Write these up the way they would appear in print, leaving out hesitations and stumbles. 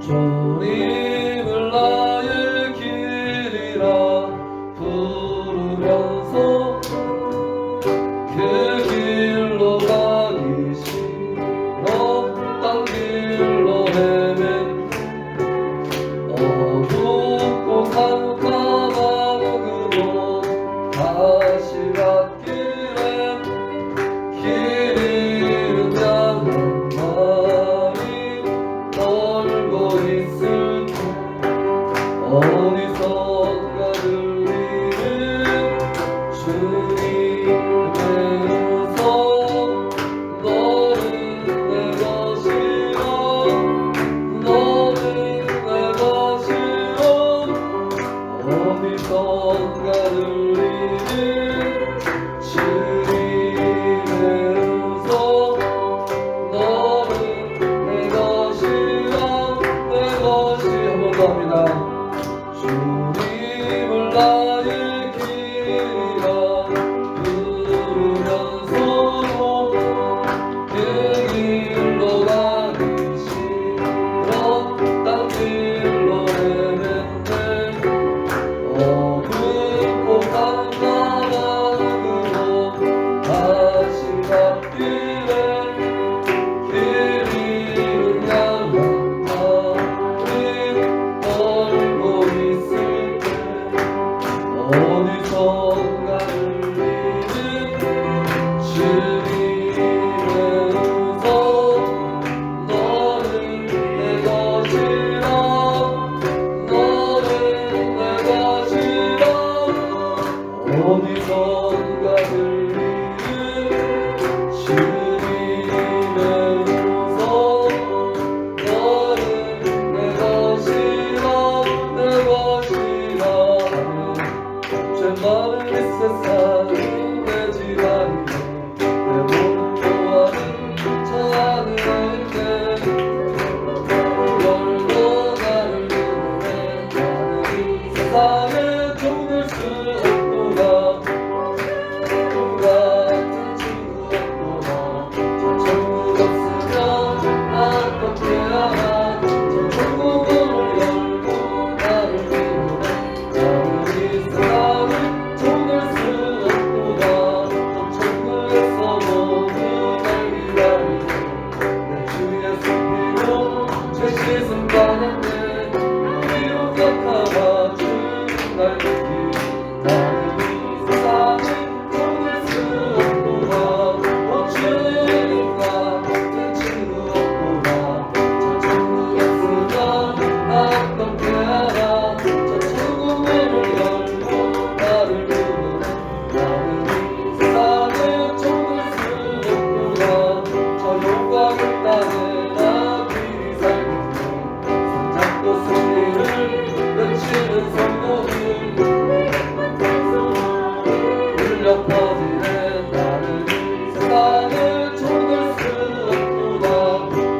주님을 나의 길이라 부르면서 그 길로 가기 싫어 딴 길로 헤맨 어둡고 깜깜한 그곳 다시 갓길에 길 잃은 양한 마리 떨고 있을 때 어디선가 들리는 주님의 음성 너는 내 것이라 너는 내 것이라 어디선가 들리는 주님의 음성 너는 내 것이라 내 것이 한 번 더 합니다. 주님을 나의 길이라 부르면서 그 길로 가기 싫어 딴 길로 헤맨네 어둡고 깜깜한 그곳 다시 갓길에 길 잃은 양한 마리 떨고 있을 때 어디선가 들리는 주님의 음성 너는 내 것이라 너는 내 것이라 어디선가 들리는 주님의 음성 너는 내 것이라 내 것이라 죄 많은 이 세상은 내 집안이네 내 몸은 좋아하는 저 하늘에 열고 나를 부르네 나는 이 세상에 종을 수 없구나 같은 친구 없구나 저 천국 없으면 어떻게 알아 저 천국을 열고 나를 부르네 나는 이 세상을 종을 수 없구나 저 천국에서 모두 날 기다리네 내 주 예수 피로 죄 씻음 받았네 위로 격하가 주님 날 믿기 나는 이 세상을 종일 수 없구나 오 주님과 같은 친구 없구나 저 천국 없으면 어떻게 알아 저 천국문을 열고 나를 부르네 나는 이 세상을 종일 수 없구나 저 영광의 땅에 나 길이 살겠네 손잡고 승리를 외치는 성도들 울려 퍼지네 나는 이 세상을 종을 수 없구나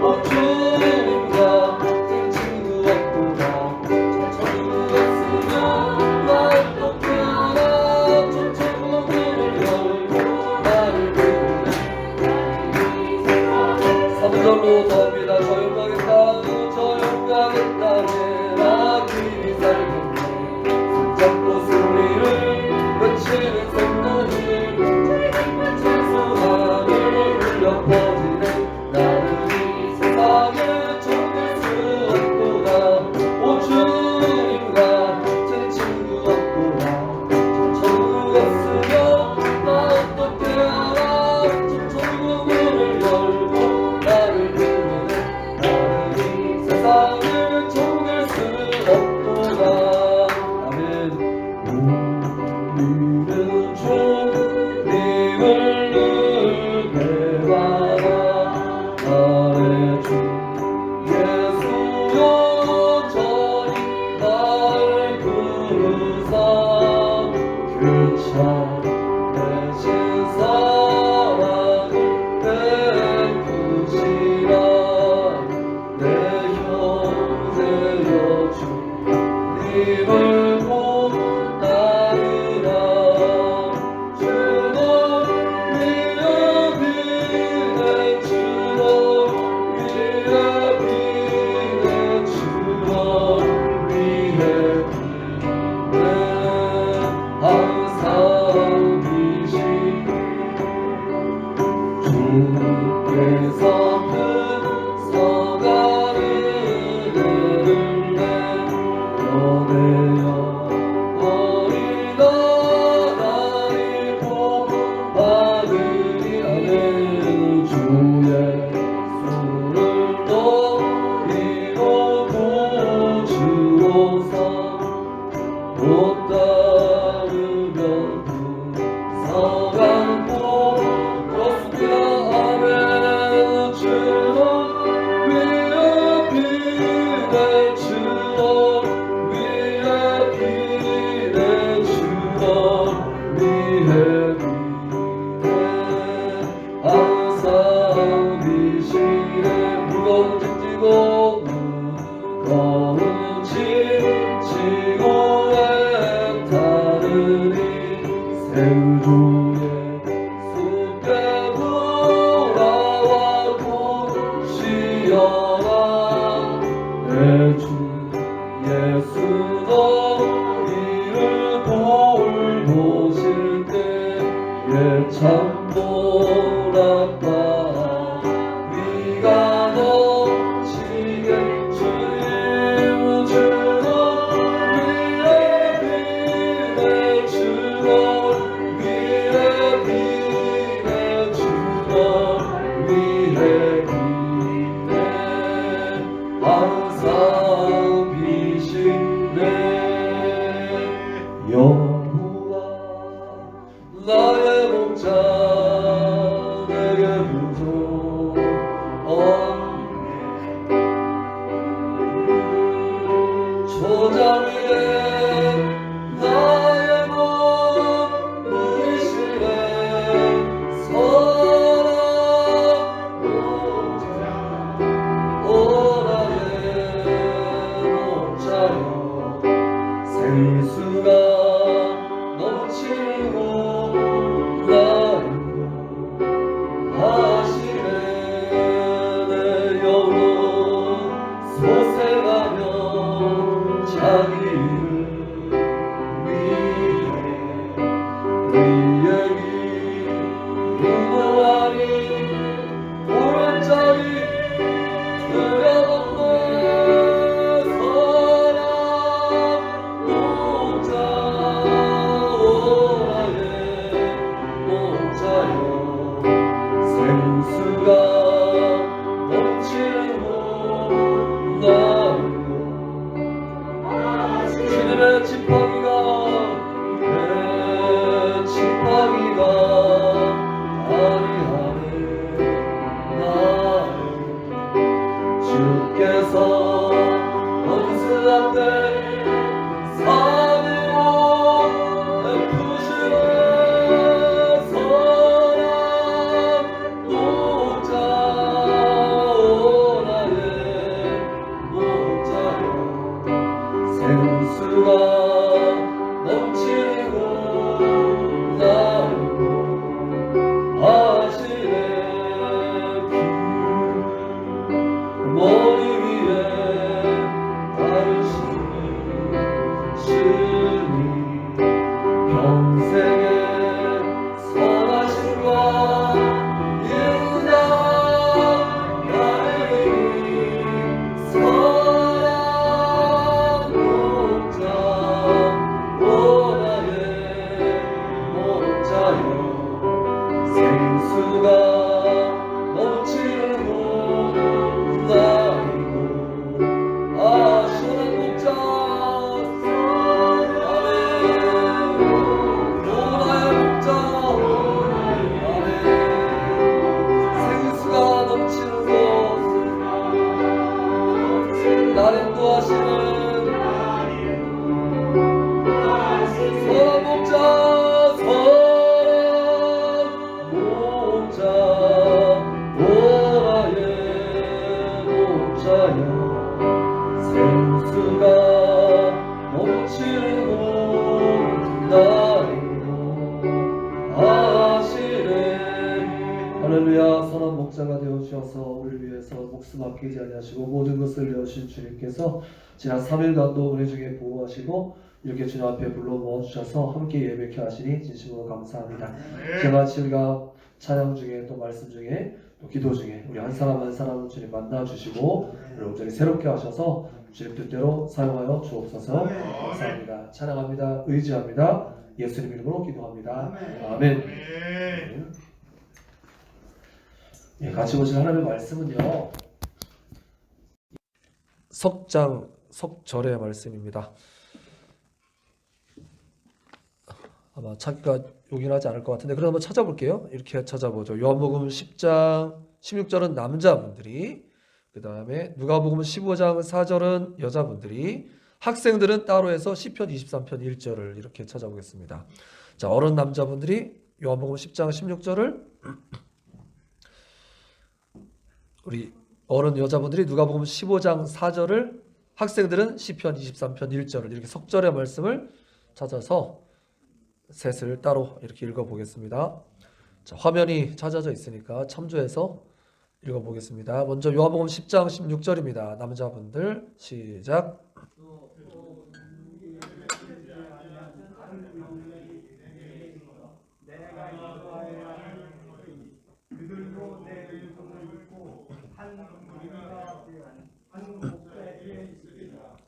오 주님과 같은 친구 없구나 저 천국 없으면 나 어떻게 알아 저 천국 문을 열고 나를 부르네 3절로 더합니다. 저 영광의 땅 저 영광의 땅에 나 길이 살겠네 손잡고 승리를 외치는 성도들 찬송하늘 울려 퍼지네 나는 이 세상에 종일 수 없구나 오 주님과 같은 친구 없구나 저 천국 없으면 나 어떻게 알아 저 천국 문을 열고 나를 부르네 위에 나의 몸 누이시네 사랑 오 나의 목자여 생수가 넘치고 나를 하시네 내 영혼 소생하며 자기 이름 위해 우리의 인도하니 오른쪽이 들여놓는 사랑 목자 오라의 목자여 생수가 넘치고 나르고 주님의 지팡이가 내 지팡이가 다리 안에 나를 주께서 원수 앞에 산으로 베푸시네 사랑 목자 오나의 목자여 생수가 넘치고 나르고 하시네 머리 위에 다르시니 주님 평생의 선하심과 인자 나를 사랑 목자 오나의 목자여 생수가 넘치고 나이고 시원한 목자 아멘 오나의 목자 아멘 생수가 넘치는 곳 나를 인도하시는 선한 목자 오라의 목자여 생수가 넘치고 나이고 하시네 할렐루야 선한 목자가 되어주셔서 우리를 위해서 목숨 아끼지 아니하시고 모든 것을 내어주신 주님께서 지난 3일간도 은혜 중에 보호하시고 이렇게 주님 앞에 불러 모아주셔서 함께 예배케 하시니 진심으로 감사합니다. 저같이 우리가 찬양 중에 또 말씀 중에 또 기도 중에 우리 한 사람 한 사람을 주님 만나주시고 우리 온전히 새롭게 하셔서 주님 뜻대로 사용하여 주옵소서. 감사합니다. 찬양합니다. 의지합니다. 예수님 이름으로 기도합니다. 아멘. 예, 같이 보실 하나님의 말씀은요 석장 석절의 말씀입니다. 아마 찾기가 용이하지 않을 것 같은데 그럼 한번 찾아볼게요. 이렇게 찾아보죠. 요한복음 10장 16절은 남자분들이, 그 다음에 누가복음 15장 4절은 여자분들이, 학생들은 따로 해서 시편 23편 1절을 이렇게 찾아보겠습니다. 자, 어른 남자분들이 요한복음 10장 16절을, 우리 어른 여자분들이 누가복음 15장 4절을, 학생들은 시편 23편 1절을 이렇게 석절의 말씀을 찾아서 셋을 따로 이렇게 읽어보겠습니다. 자, 화면이 찾아져 있으니까 참조해서 읽어보겠습니다. 먼저 요한복음 10장 16절입니다. 남자분들 시작.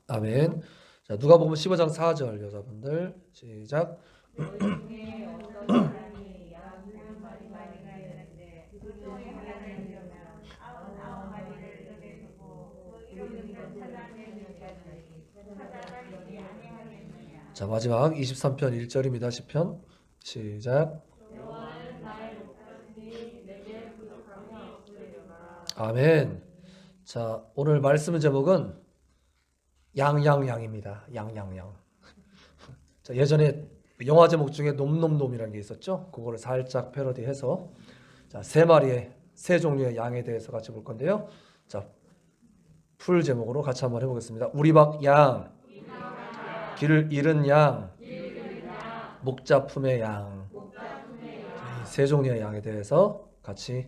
아멘. 자, 누가복음 15장 4절 여자분들 시작. 자, 마지막 23편 1절입니다. 시편 시작. 아멘. 자, 오늘 말씀 제목은 양양양입니다. 양양양. 자, 예전에 영화 제목 중에 놈놈놈이라는 게 있었죠. 그거를 살짝 패러디해서 자, 세 종류의 양에 대해서 같이 볼 건데요. 자, 풀 제목으로 같이 한번 해보겠습니다. 우리박 양, 길을 잃은 양, 목자품의 양. 이 세 종류의 양에 대해서 같이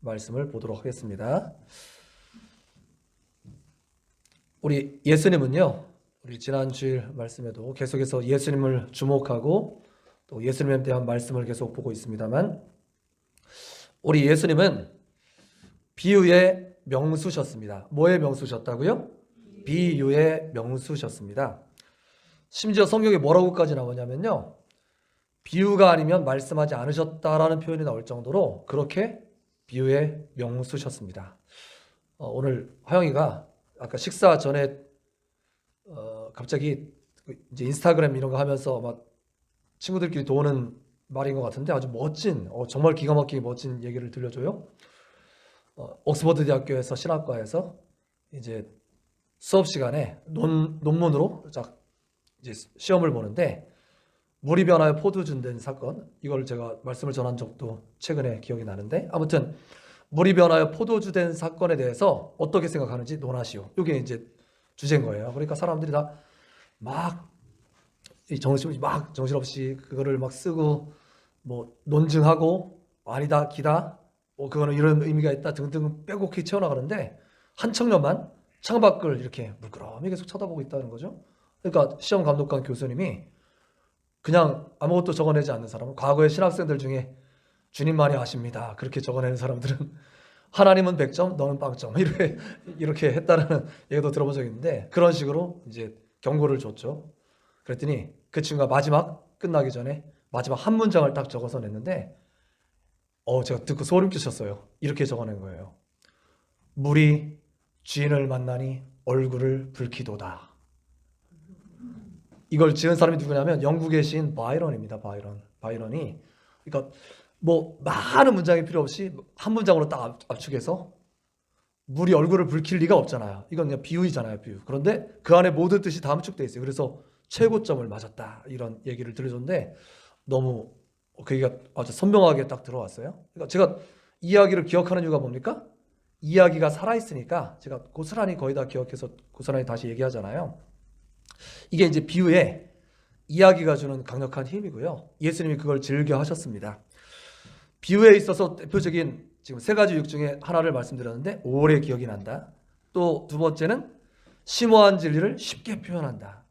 말씀을 보도록 하겠습니다. 우리 예수님은요, 우리 지난 주일 말씀에도 계속해서 예수님을 주목하고 또 예수님에 대한 말씀을 계속 보고 있습니다만, 우리 예수님은 비유의 명수셨습니다. 뭐의 명수셨다고요? 비유의 명수셨습니다. 심지어 성경에 뭐라고까지 나오냐면요, 비유가 아니면 말씀하지 않으셨다라는 표현이 나올 정도로 그렇게 비유의 명수셨습니다. 오늘 화영이가 아까 식사 전에 갑자기 이제 인스타그램 이런 거 하면서 막 친구들끼리 도는 말인 것 같은데 아주 멋진, 정말 기가 막히게 멋진 얘기를 들려줘요. 옥스퍼드 대학교에서 신학과에서 이제 수업 시간에 논문으로 딱 이제 시험을 보는데 물이 변하여 포도주 된 사건, 이걸 제가 말씀을 전한 적도 최근에 기억이 나는데, 아무튼 물이 변하여 포도주 된 사건에 대해서 어떻게 생각하는지 논하시오. 이게 이제 주제인 거예요. 그러니까 사람들이 다 막 정신없이 그거를 막 쓰고 뭐 논증하고 아니다 기다 그거는 이런 의미가 있다 등등 빼곡히 채워나가는데 한 청년만 창밖을 이렇게 물끄러미 계속 쳐다보고 있다는 거죠. 그러니까 시험 감독관 교수님이 그냥 아무것도 적어내지 않는 사람은, 과거의 신학생들 중에 주님만이 아십니다 그렇게 적어내는 사람들은 하나님은 100점 너는 0점 이렇게 했다라는 얘기도 들어본 적이 있는데, 그런 식으로 이제 경고를 줬죠. 그랬더니 그 친구가 마지막 끝나기 전에 마지막 한 문장을 딱 적어서 냈는데 제가 듣고 소름 끼쳤어요. 이렇게 적어낸 거예요. 물이 주인을 만나니 얼굴을 붉히도다. 이걸 지은 사람이 누구냐면 영국의 시인 바이런입니다. 바이런이 그러니까 뭐 많은 문장이 필요 없이 한 문장으로 딱 압축해서 물이 얼굴을 붉힐 리가 없잖아요. 이건 그냥 비유이잖아요, 비유. 그런데 그 안에 모든 뜻이 다 함축돼 있어요. 그래서 최고점을 맞았다 이런 얘기를 들려줬는데 너무 그게 아주 선명하게 딱 들어왔어요. 그러니까 제가 이야기를 기억하는 이유가 뭡니까? 이야기가 살아있으니까 제가 고스란히 거의 다 기억해서 고스란히 다시 얘기하잖아요. 이게 이제 비유에 이야기가 주는 강력한 힘이고요. 예수님이 그걸 즐겨 하셨습니다. 비유에 있어서 대표적인 지금 세 가지 유익 중에 하나를 말씀드렸는데 오래 기억이 난다. 또 두 번째는 심오한 진리를 쉽게 표현한다.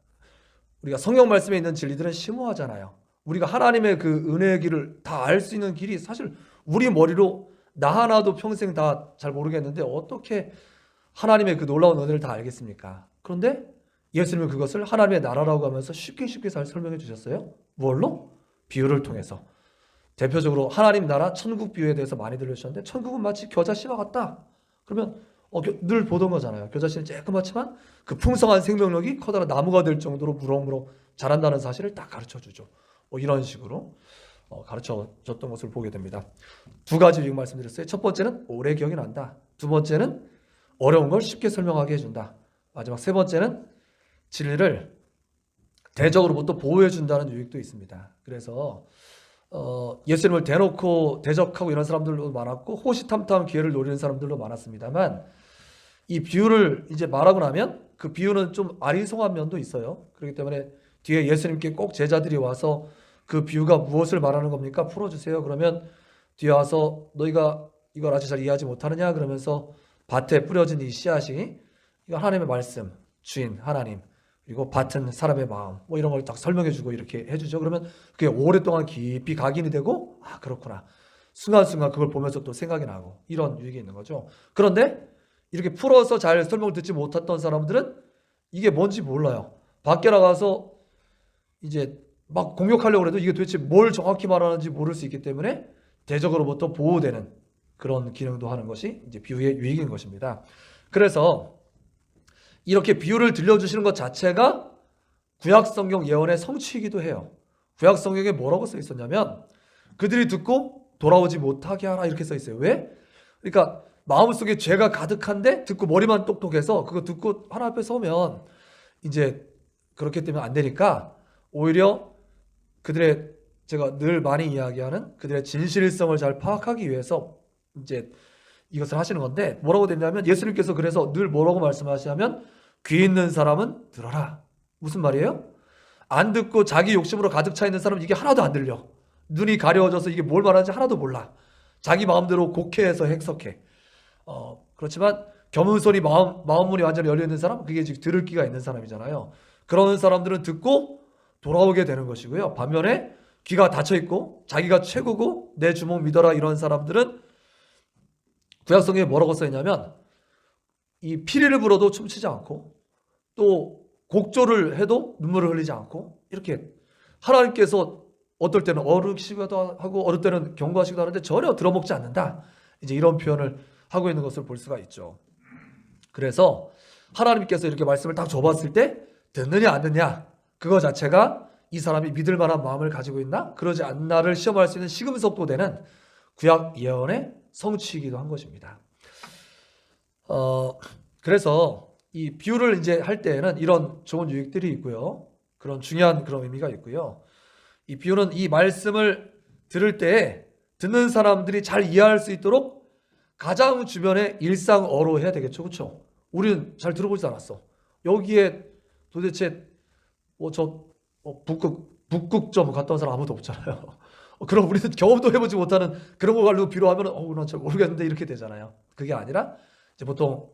우리가 성경 말씀에 있는 진리들은 심오하잖아요. 우리가 하나님의 그 은혜의 길을 다 알 수 있는 길이 사실 우리 머리로 나 하나도 평생 다 잘 모르겠는데 어떻게 하나님의 그 놀라운 은혜를 다 알겠습니까? 그런데 예수님은 그것을 하나님의 나라라고 하면서 쉽게 잘 설명해 주셨어요. 뭘로? 비유를 통해서. 대표적으로 하나님 나라 천국 비유에 대해서 많이 들려주셨는데, 천국은 마치 겨자씨와 같다. 그러면 늘 보던 거잖아요. 겨자씨는 쬐끄맣지만 그 풍성한 생명력이 커다란 나무가 될 정도로 무럭무럭 자란다는 사실을 딱 가르쳐주죠. 이런 식으로 가르쳐줬던 것을 보게 됩니다. 두 가지 유익 말씀드렸어요. 첫 번째는 오래 기억이 난다. 두 번째는 어려운 걸 쉽게 설명하게 해준다. 마지막 세 번째는 진리를 대적으로부터 보호해준다는 유익도 있습니다. 그래서 예수님을 대놓고 대적하고 이런 사람들도 많았고 호시탐탐 기회를 노리는 사람들도 많았습니다만, 이 비유를 이제 말하고 나면 그 비유는 좀 아리송한 면도 있어요. 그렇기 때문에 뒤에 예수님께 꼭 제자들이 와서 그 비유가 무엇을 말하는 겁니까? 풀어주세요. 그러면 뒤에 와서 너희가 이걸 아주 잘 이해하지 못하느냐? 그러면서 밭에 뿌려진 이 씨앗이 이거 하나님의 말씀, 주인 하나님, 그리고 밭은 사람의 마음, 뭐 이런 걸 딱 설명해주고 이렇게 해주죠. 그러면 그게 오랫동안 깊이 각인이 되고, 그렇구나. 순간순간 그걸 보면서 또 생각이 나고, 이런 유익이 있는 거죠. 그런데 이렇게 풀어서 잘 설명을 듣지 못했던 사람들은 이게 뭔지 몰라요. 밖에 나가서 이제 막 공격하려고 해도 이게 도대체 뭘 정확히 말하는지 모를 수 있기 때문에 대적으로부터 보호되는 그런 기능도 하는 것이 이제 비유의 유익인 것입니다. 그래서 이렇게 비유를 들려주시는 것 자체가 구약성경 예언의 성취이기도 해요. 구약성경에 뭐라고 써 있었냐면 그들이 듣고 돌아오지 못하게 하라 이렇게 써 있어요. 왜? 그러니까 마음속에 죄가 가득한데 듣고 머리만 똑똑해서 그거 듣고 하나님 앞에 서면 이제 그렇기 때문에 안 되니까 오히려 그들의 제가 늘 많이 이야기하는 그들의 진실성을 잘 파악하기 위해서 이제 이것을 하시는 건데 뭐라고 되냐면 예수님께서 그래서 늘 뭐라고 말씀하시냐면 귀 있는 사람은 들어라. 무슨 말이에요? 안 듣고 자기 욕심으로 가득 차 있는 사람은 이게 하나도 안 들려. 눈이 가려워져서 이게 뭘 말하는지 하나도 몰라. 자기 마음대로 곡해해서 해석해. 그렇지만 겸손히 마음문이 완전히 열려 있는 사람, 그게 지금 들을 귀가 있는 사람이잖아요. 그런 사람들은 듣고 돌아오게 되는 것이고요. 반면에 귀가 닫혀 있고 자기가 최고고 내 주먹 믿어라 이런 사람들은 구약성경에 뭐라고 써 있냐면 이 피리를 불어도 춤추지 않고 또 곡조를 해도 눈물을 흘리지 않고 이렇게 하나님께서 어떨 때는 어르시기도 하고 어떨 때는 경고하시기도 하는데 전혀 들어먹지 않는다. 이제 이런 표현을 하고 있는 것을 볼 수가 있죠. 그래서 하나님께서 이렇게 말씀을 딱 줘봤을 때 듣느냐 안 듣느냐 그거 자체가 이 사람이 믿을 만한 마음을 가지고 있나 그러지 않나를 시험할 수 있는 시금석도 되는 구약 예언의 성취이기도 한 것입니다. 그래서 이 비유를 이제 할 때에는 이런 좋은 유익들이 있고요. 그런 중요한 그런 의미가 있고요. 이 비유는 이 말씀을 들을 때 듣는 사람들이 잘 이해할 수 있도록 가장 주변에 일상어로 해야 되겠죠. 그렇죠? 우리는 잘 들어보지 않았어. 여기에 도대체 북극점 갔다 온 사람 아무도 없잖아요. 그럼 우리는 경험도 해보지 못하는 그런 거 가지고 비유하면 난 잘 모르겠는데 이렇게 되잖아요. 그게 아니라 이제 보통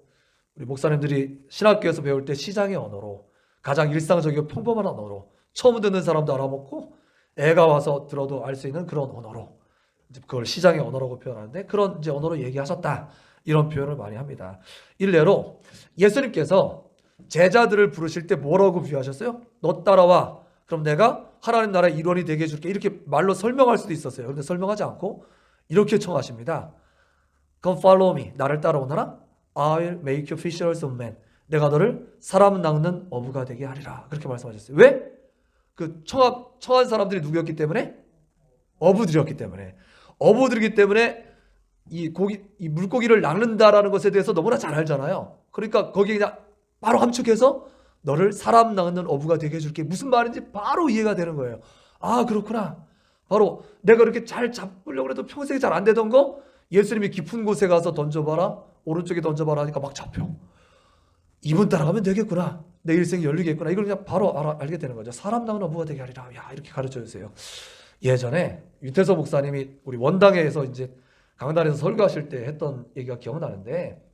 우리 목사님들이 신학교에서 배울 때 시장의 언어로 가장 일상적이고 평범한 언어로 처음 듣는 사람도 알아먹고 애가 와서 들어도 알 수 있는 그런 언어로 이제 그걸 시장의 언어라고 표현하는데 그런 이제 언어로 얘기하셨다 이런 표현을 많이 합니다. 일례로 예수님께서 제자들을 부르실 때 뭐라고 비유하셨어요? 너 따라와. 그럼 내가 하나님 나라의 일원이 되게 해줄게. 이렇게 말로 설명할 수도 있었어요. 그런데 설명하지 않고 이렇게 청하십니다. Come follow me. 나를 따라오너라. I'll make you fishers of men. 내가 너를 사람 낚는 어부가 되게 하리라. 그렇게 말씀하셨어요. 왜? 그 청한 사람들이 누구였기 때문에? 어부들이었기 때문에. 어부들이기 때문에 이 물고기를 낚는다라는 것에 대해서 너무나 잘 알잖아요. 그러니까 거기에 그냥 바로 함축해서 너를 사람 낚는 어부가 되게 해줄게. 무슨 말인지 바로 이해가 되는 거예요. 아, 그렇구나. 바로 내가 이렇게 잘 잡으려고 해도 평생에 잘 안 되던 거 예수님이 깊은 곳에 가서 던져봐라. 오른쪽에 던져봐라 하니까 막 잡혀. 이분 따라가면 되겠구나. 내 일생이 열리겠구나. 이걸 그냥 바로 알게 되는 거죠. 사람 낚는 어부가 되게 하리라. 야, 이렇게 가르쳐 주세요. 예전에 유태서 목사님이 우리 원당에서 이제 강단에서 설교하실 때 했던 얘기가 기억나는데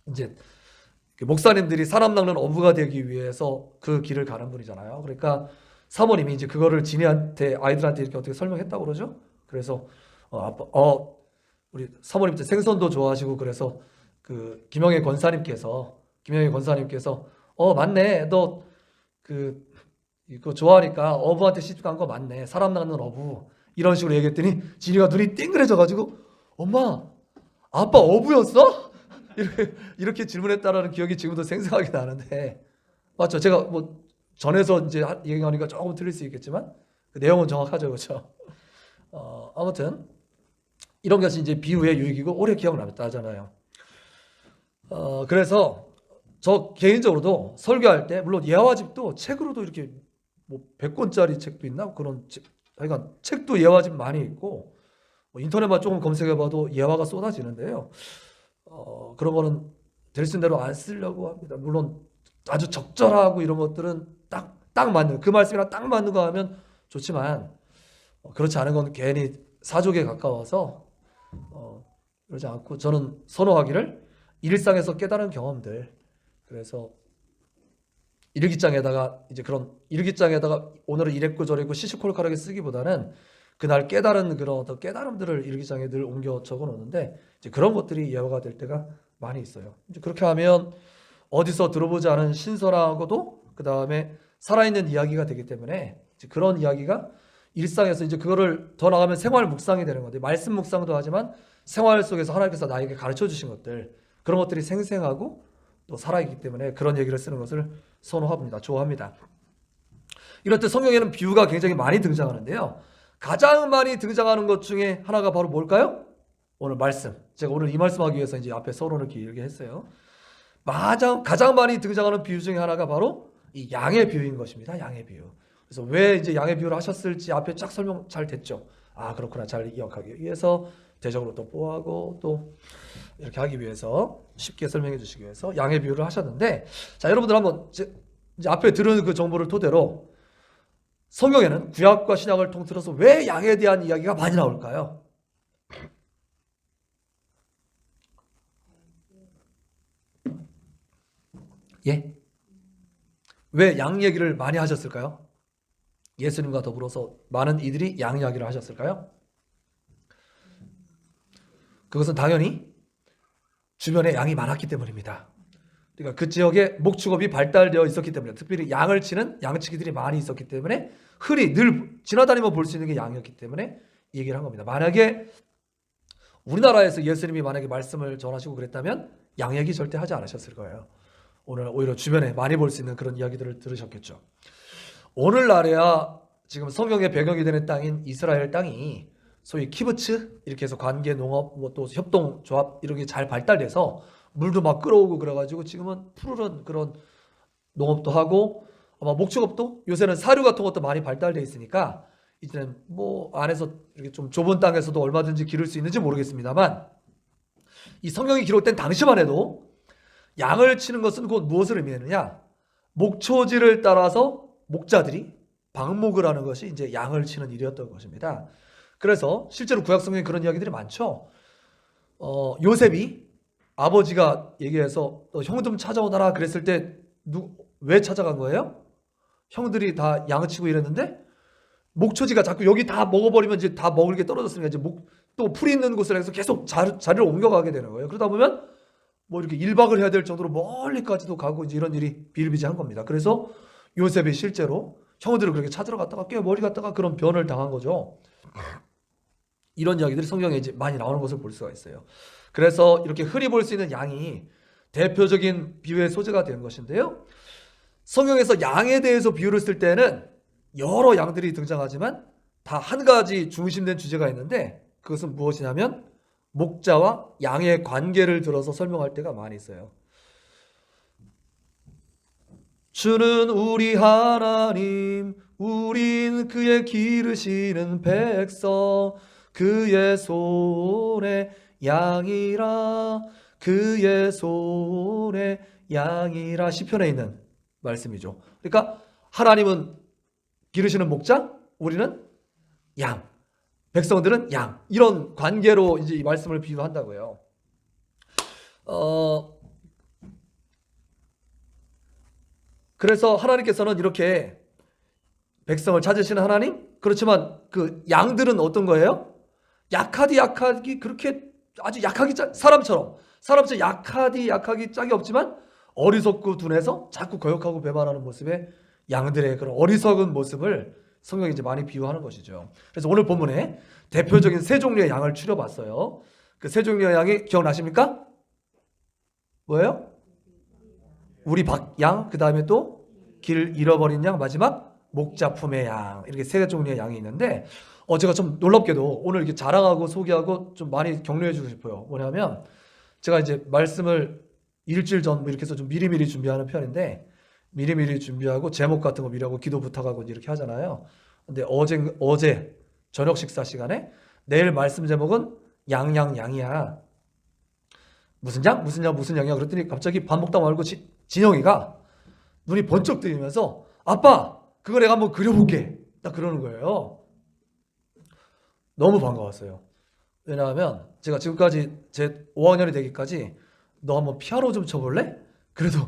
이제 목사님들이 사람 낚는 어부가 되기 위해서 그 길을 가는 분이잖아요. 그러니까 사모님이 이제 그거를 지니한테 아이들한테 이렇게 어떻게 설명했다고 그러죠. 그래서 우리 사모님 때 생선도 좋아하시고 그래서 그 김영애 권사님께서 맞네. 너 그거 좋아하니까 어부한테 시집 간 거 맞네. 사람 낚는 어부. 이런 식으로 얘기했더니 지니가 눈이 띵그레져 가지고 엄마, 아빠 어부였어? 이렇게 질문했다라는 기억이 지금도 생생하게 나는데 맞죠? 제가 뭐 전에서 이제 얘기하니까 조금 틀릴 수 있겠지만 그 내용은 정확하죠, 그렇죠? 아무튼 이런 것이 이제 비유의 유익이고 오래 기억나잖아요. 그래서 저 개인적으로도 설교할 때 물론 예화집도 책으로도 이렇게 뭐 100권짜리 책도 있나 그런 그러니까 책도 예화집 많이 있고 뭐 인터넷만 조금 검색해봐도 예화가 쏟아지는데요. 그런 거는 될 수 있는 대로 안 쓰려고 합니다. 물론 아주 적절하고 이런 것들은 딱 맞는 그 말씀이랑 딱 맞는 거 하면 좋지만 그렇지 않은 건 괜히 사족에 가까워서 그러지 않고 저는 선호하기를 일상에서 깨달은 경험들 그래서 일기장에다가 이제 그런 일기장에다가 오늘은 이랬고 저랬고 시시콜콜하게 쓰기보다는 그날 깨달은 그런 어떤 깨달음들을 일기장에 늘 옮겨 적어 놓는데 이제 그런 것들이 예화가 될 때가 많이 있어요. 이제 그렇게 하면 어디서 들어보지 않은 신선하고도 그 다음에 살아있는 이야기가 되기 때문에 이제 그런 이야기가 일상에서 이제 그거를 더 나가면 생활 묵상이 되는 건데 말씀 묵상도 하지만 생활 속에서 하나님께서 나에게 가르쳐 주신 것들 그런 것들이 생생하고 또 살아있기 때문에 그런 얘기를 쓰는 것을 선호합니다. 좋아합니다. 이럴 때 성경에는 비유가 굉장히 많이 등장하는데요. 가장 많이 등장하는 것 중에 하나가 바로 뭘까요? 오늘 말씀. 제가 오늘 이 말씀하기 위해서 이제 앞에 서론을 길게 했어요. 가장 많이 등장하는 비유 중에 하나가 바로 이 양의 비유인 것입니다. 양의 비유. 그래서 왜 이제 양의 비유를 하셨을지 앞에 쫙 설명 잘 됐죠. 아, 그렇구나. 잘 기억하기 위해서 대적으로 또 보호하고 또 이렇게 하기 위해서 쉽게 설명해 주시기 위해서 양의 비유를 하셨는데, 자, 여러분들 한번 이제 앞에 들은 그 정보를 토대로 성경에는 구약과 신약을 통틀어서 왜 양에 대한 이야기가 많이 나올까요? 예? 왜 양 얘기를 많이 하셨을까요? 예수님과 더불어서 많은 이들이 양 이야기를 하셨을까요? 그것은 당연히 주변에 양이 많았기 때문입니다. 그러니까 그 지역에 목축업이 발달되어 있었기 때문에, 특별히 양을 치는 양치기들이 많이 있었기 때문에 흔히 늘 지나다니면 볼 수 있는 게 양이었기 때문에 이 얘기를 한 겁니다. 만약에 우리나라에서 예수님이 만약에 말씀을 전하시고 그랬다면 양 얘기 절대 하지 않으셨을 거예요. 오늘 오히려 주변에 많이 볼 수 있는 그런 이야기들을 들으셨겠죠. 오늘날에야 지금 성경의 배경이 되는 땅인 이스라엘 땅이 소위 키부츠 이렇게 해서 관계 농업 뭐 또 협동 조합 이런 게 잘 발달돼서 물도 막 끌어오고 그래가지고 지금은 푸르른 그런 농업도 하고 아마 목축업도 요새는 사료 같은 것도 많이 발달돼 있으니까 이제는 뭐 안에서 이렇게 좀 좁은 땅에서도 얼마든지 기를 수 있는지 모르겠습니다만, 이 성경이 기록된 당시만 해도 양을 치는 것은 곧 무엇을 의미하느냐? 목초지를 따라서 목자들이 방목을 하는 것이 이제 양을 치는 일이었던 것입니다. 그래서 실제로 구약 성경에 그런 이야기들이 많죠. 요셉이 아버지가 얘기해서 형 좀 찾아오너라 그랬을 때 왜 찾아간 거예요? 형들이 다 양을 치고 이랬는데 목초지가 자꾸 여기 다 먹어버리면 이제 다 먹을 게 떨어졌으니까 이제 또 풀이 있는 곳을 해서 계속 자리를 옮겨가게 되는 거예요. 그러다 보면 뭐 이렇게 1박을 해야 될 정도로 멀리까지도 가고 이제 이런 일이 비일비재한 겁니다. 그래서 요셉이 실제로 형들을 그렇게 찾으러 갔다가 꽤 멀리 갔다가 그런 변을 당한 거죠. 이런 이야기들이 성경에 이제 많이 나오는 것을 볼 수가 있어요. 그래서 이렇게 흔히 볼 수 있는 양이 대표적인 비유의 소재가 되는 것인데요. 성경에서 양에 대해서 비유를 쓸 때는 여러 양들이 등장하지만 다 한 가지 중심된 주제가 있는데, 그것은 무엇이냐면 목자와 양의 관계를 들어서 설명할 때가 많이 있어요. 주는 우리 하나님, 우린 그의 기르시는 백성, 그의 손에 양이라, 그의 손에 양이라. 시편에 있는 말씀이죠. 그러니까 하나님은 기르시는 목자, 우리는 양, 백성들은 양, 이런 관계로 이제 이 말씀을 비유한다고요. 그래서 하나님께서는 이렇게 백성을 찾으시는 하나님, 그렇지만 그 양들은 어떤 거예요? 약하디 그렇게 아주 약하기 사람처럼 약하기 짝이 없지만 어리석고 둔해서 자꾸 거역하고 배반하는 모습의 양들의 그런 어리석은 모습을 성경이 이제 많이 비유하는 것이죠. 그래서 오늘 본문에 대표적인 세 종류의 양을 추려봤어요. 그 세 종류의 양이 기억나십니까? 뭐예요? 우리 양, 그 다음에 또 길 잃어버린 양, 마지막 목자품의 양, 이렇게 세 종류의 양이 있는데, 제가 좀 놀랍게도 오늘 이렇게 자랑하고 소개하고 좀 많이 격려해 주고 싶어요. 뭐냐면 제가 이제 말씀을 일주일 전 이렇게 해서 좀 미리미리 준비하는 편인데, 미리미리 준비하고 제목 같은 거 미리 하고 기도 부탁하고 이렇게 하잖아요. 근데 어제 저녁 식사 시간에 내일 말씀 제목은 양이야. 무슨 양이야? 그랬더니 갑자기 밥 먹다 말고 진영이가 눈이 번쩍 뜨이면서 아빠, 그거 내가 한번 그려볼게. 딱 그러는 거예요. 너무 반가웠어요. 왜냐하면 제가 지금까지 제 5학년이 되기까지 너 한번 피아노 좀 쳐볼래? 그래도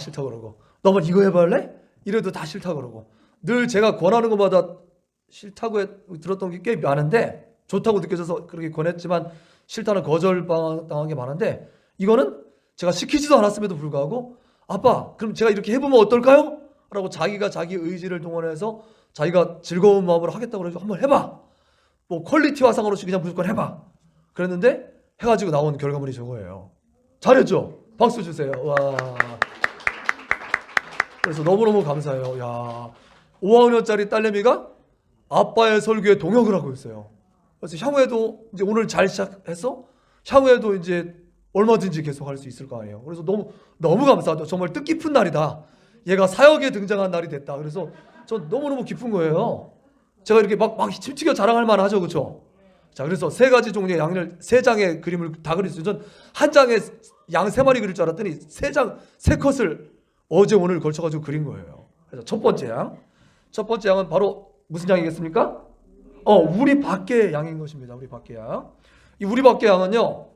싫다 그러고, 너 한번 이거 해볼래? 이래도 다 싫다 그러고, 늘 제가 권하는 것마다 싫다고 들었던 게 꽤 많은데, 좋다고 느껴져서 그렇게 권했지만 싫다는 거절당한 게 많은데, 이거는 제가 시키지도 않았음에도 불구하고 아빠, 그럼 제가 이렇게 해보면 어떨까요? 라고 자기가 자기 의지를 동원해서 자기가 즐거운 마음으로 하겠다고 그래서 한번 해봐. 뭐 퀄리티와 상관없이 그냥 무조건 해봐. 그랬는데 해가지고 나온 결과물이 저거예요. 잘했죠? 박수 주세요. 와. 그래서 너무너무 감사해요. 야, 5학년짜리 딸내미가 아빠의 설교에 동역을 하고 있어요. 그래서 향후에도 이제 오늘 잘 시작해서 향후에도 이제 얼마든지 계속 할 수 있을 거 아니에요. 그래서 너무 감사하죠. 정말 뜻깊은 날이다. 얘가 사역에 등장한 날이 됐다. 그래서 전 너무너무 기쁜 거예요. 제가 이렇게 막 힘튀겨 자랑할 만하죠, 그렇죠? 자, 그래서 세 가지 종류의 양을 세 장의 그림을 다 그렸어요. 전 한 장에 양 세 마리 그릴 줄 알았더니 세 컷을 어제 오늘 걸쳐가지고 그린 거예요. 그래서 첫 번째 양은 바로 무슨 양이겠습니까? 우리 밖의 양인 것입니다. 우리 밖의 양. 이 우리 밖의 양은요,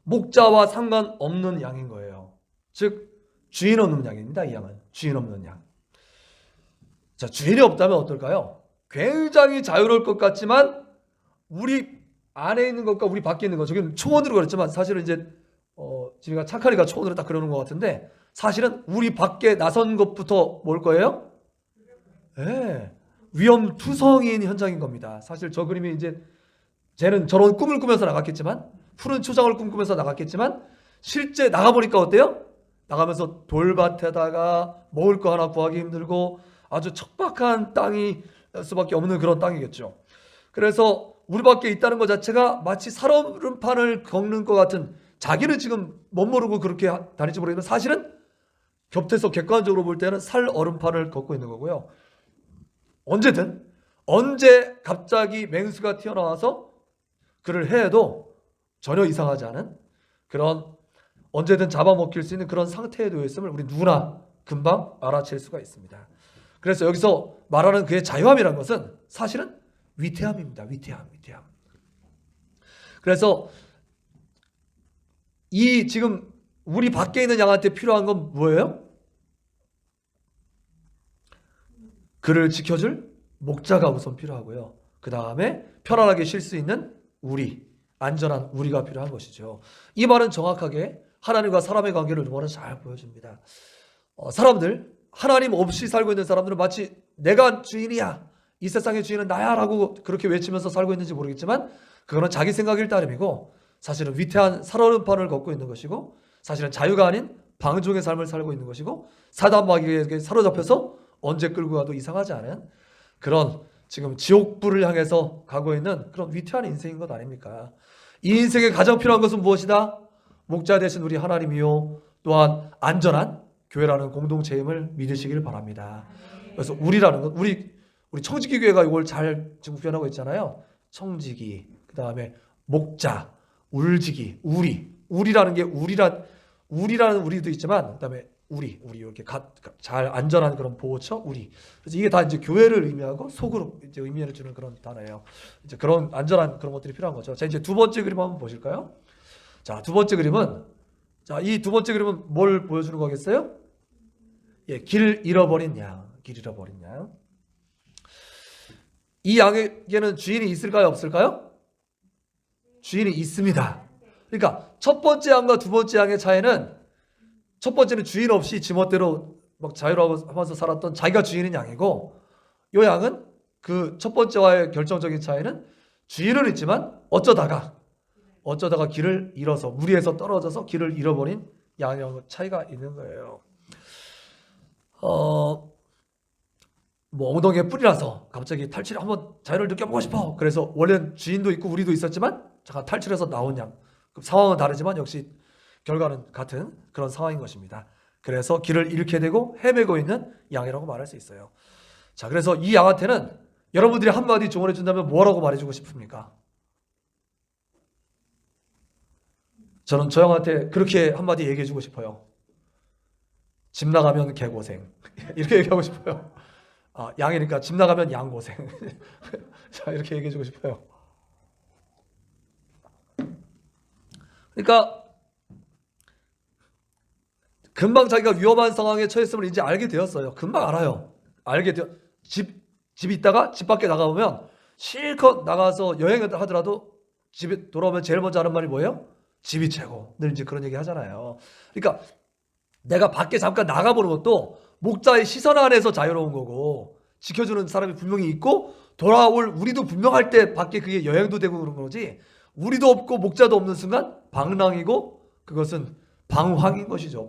목자와 상관없는 양인 거예요. 즉 주인 없는 양입니다. 이 양은 주인 없는 양. 자, 주인이 없다면 어떨까요? 굉장히 자유로울 것 같지만 우리 안에 있는 것과 우리 밖에 있는 것, 저기는 초원으로 그랬지만 사실은 이제 지가 착하니까 초원으로 딱 그러는 것 같은데, 사실은 우리 밖에 나선 것부터 뭘 거예요? 위험투성이인 현장인 겁니다. 사실 저 그림이 이제 쟤는 저런 꿈을 꾸면서 나갔겠지만, 푸른 초장을 꿈꾸면서 나갔겠지만, 실제 나가보니까 어때요? 나가면서 돌밭에다가 먹을 거 하나 구하기 힘들고 아주 척박한 땅이 수밖에 없는 그런 땅이겠죠. 그래서 우리 밖에 있다는 것 자체가 마치 살얼음판을 걷는 것 같은, 자기는 지금 못 모르고 그렇게 다닐지 모르겠지만 사실은 곁에서 객관적으로 볼 때는 살얼음판을 걷고 있는 거고요. 언제 갑자기 맹수가 튀어나와서 그를 해도 전혀 이상하지 않은 그런, 언제든 잡아먹힐 수 있는 그런 상태에 놓여 있음을 우리 누구나 금방 알아챌 수가 있습니다. 그래서 여기서 말하는 그의 자유함이라는 것은 사실은 위태함입니다. 위태함. 그래서 이 지금 우리 밖에 있는 양한테 필요한 건 뭐예요? 그를 지켜줄 목자가 우선 필요하고요. 그 다음에 편안하게 쉴 수 있는 안전한 우리가 필요한 것이죠. 이 말은 정확하게 하나님과 사람의 관계를 너무나 잘 보여줍니다. 하나님 없이 살고 있는 사람들은 마치 내가 주인이야, 이 세상의 주인은 나야 라고 그렇게 외치면서 살고 있는지 모르겠지만, 그거는 자기 생각일 따름이고 사실은 위태한 살얼음판을 걷고 있는 것이고, 사실은 자유가 아닌 방종의 삶을 살고 있는 것이고, 사단 마귀에게 사로잡혀서 언제 끌고 가도 이상하지 않은 그런 지금 지옥불을 향해서 가고 있는 그런 위태한 인생인 것 아닙니까? 이 인생에 가장 필요한 것은 무엇이다? 목자 되신 우리 하나님이요, 또한 안전한 교회라는 공동체임을 믿으시길 바랍니다. 그래서 우리라는 것, 우리 청지기 교회가 이걸 잘 지금 표현하고 있잖아요. 청지기, 그 다음에 목자, 울지기, 우리라는 게 우리라는 우리도 있지만, 그 다음에 우리 이렇게 잘 안전한 그런 보호처, 우리. 그래서 이게 다 이제 교회를 의미하고 속으로 이제 의미를 주는 그런 단어예요. 이제 그런 안전한 그런 것들이 필요한 거죠. 자, 이제 두 번째 그림 한번 보실까요? 자, 두 번째 그림은, 이 두 번째 그림은 뭘 보여주는 거겠어요? 길 잃어버린 양. 이 양에게는 주인이 있을까요, 없을까요? 주인이 있습니다. 그러니까 첫 번째 양과 두 번째 양의 차이는, 첫 번째는 주인 없이 지멋대로 막 자유로워하면서 살았던 자기가 주인인 양이고, 이 양은 그 첫 번째와의 결정적인 차이는 주인은 있지만 어쩌다가 길을 잃어서, 무리에서 떨어져서 길을 잃어버린 양의 차이가 있는 거예요. 엉덩이에 뿔이 나서 갑자기 한번 자유를 느껴보고 싶어. 그래서 원래는 주인도 있고 우리도 있었지만 잠깐 탈출해서 나온 양. 상황은 다르지만 역시 결과는 같은 그런 상황인 것입니다. 그래서 길을 잃게 되고 헤매고 있는 양이라고 말할 수 있어요. 자, 그래서 이 양한테는 여러분들이 한마디 조언해 준다면 뭐라고 말해주고 싶습니까? 저는 저 양한테 그렇게 한마디 얘기해 주고 싶어요. 집 나가면 개고생. 이렇게 얘기하고 싶어요. 양이니까 집 나가면 양고생. 자, 이렇게 얘기해 주고 싶어요. 그러니까 금방 자기가 위험한 상황에 처했음을 이제 알게 되었어요. 금방 알아요. 집이 있다가 집 밖에 나가보면 실컷 나가서 여행을 하더라도 집에 돌아오면 제일 먼저 하는 말이 뭐예요? 집이 최고. 늘 이제 그런 얘기 하잖아요. 그러니까 내가 밖에 잠깐 나가보는 것도 목자의 시선 안에서 자유로운 거고, 지켜주는 사람이 분명히 있고 돌아올 우리도 분명할 때 밖에 그게 여행도 되고 그런 거지, 우리도 없고 목자도 없는 순간 방랑이고 그것은 방황인 것이죠.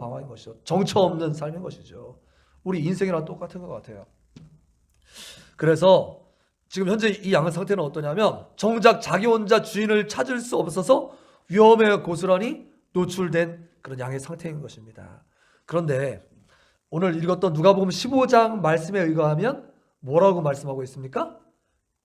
정처 없는 삶인 것이죠. 우리 인생이랑 똑같은 것 같아요. 그래서 지금 현재 이 양의 상태는 어떠냐면, 정작 자기 혼자 주인을 찾을 수 없어서 위험에 고스란히 노출된 그런 양의 상태인 것입니다. 그런데 오늘 읽었던 누가복음 15장 말씀에 의거하면 뭐라고 말씀하고 있습니까?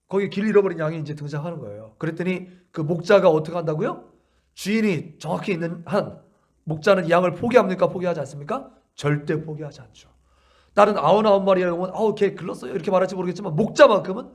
거기 길 잃어버린 양이 이제 등장하는 거예요. 그랬더니 그 목자가 어떻게 한다고요? 주인이 정확히 있는 한 목자는 이 양을 포기합니까? 포기하지 않습니까? 절대 포기하지 않죠. 다른 99마리의 영은 걔 글렀어요 이렇게 말할지 모르겠지만 목자만큼은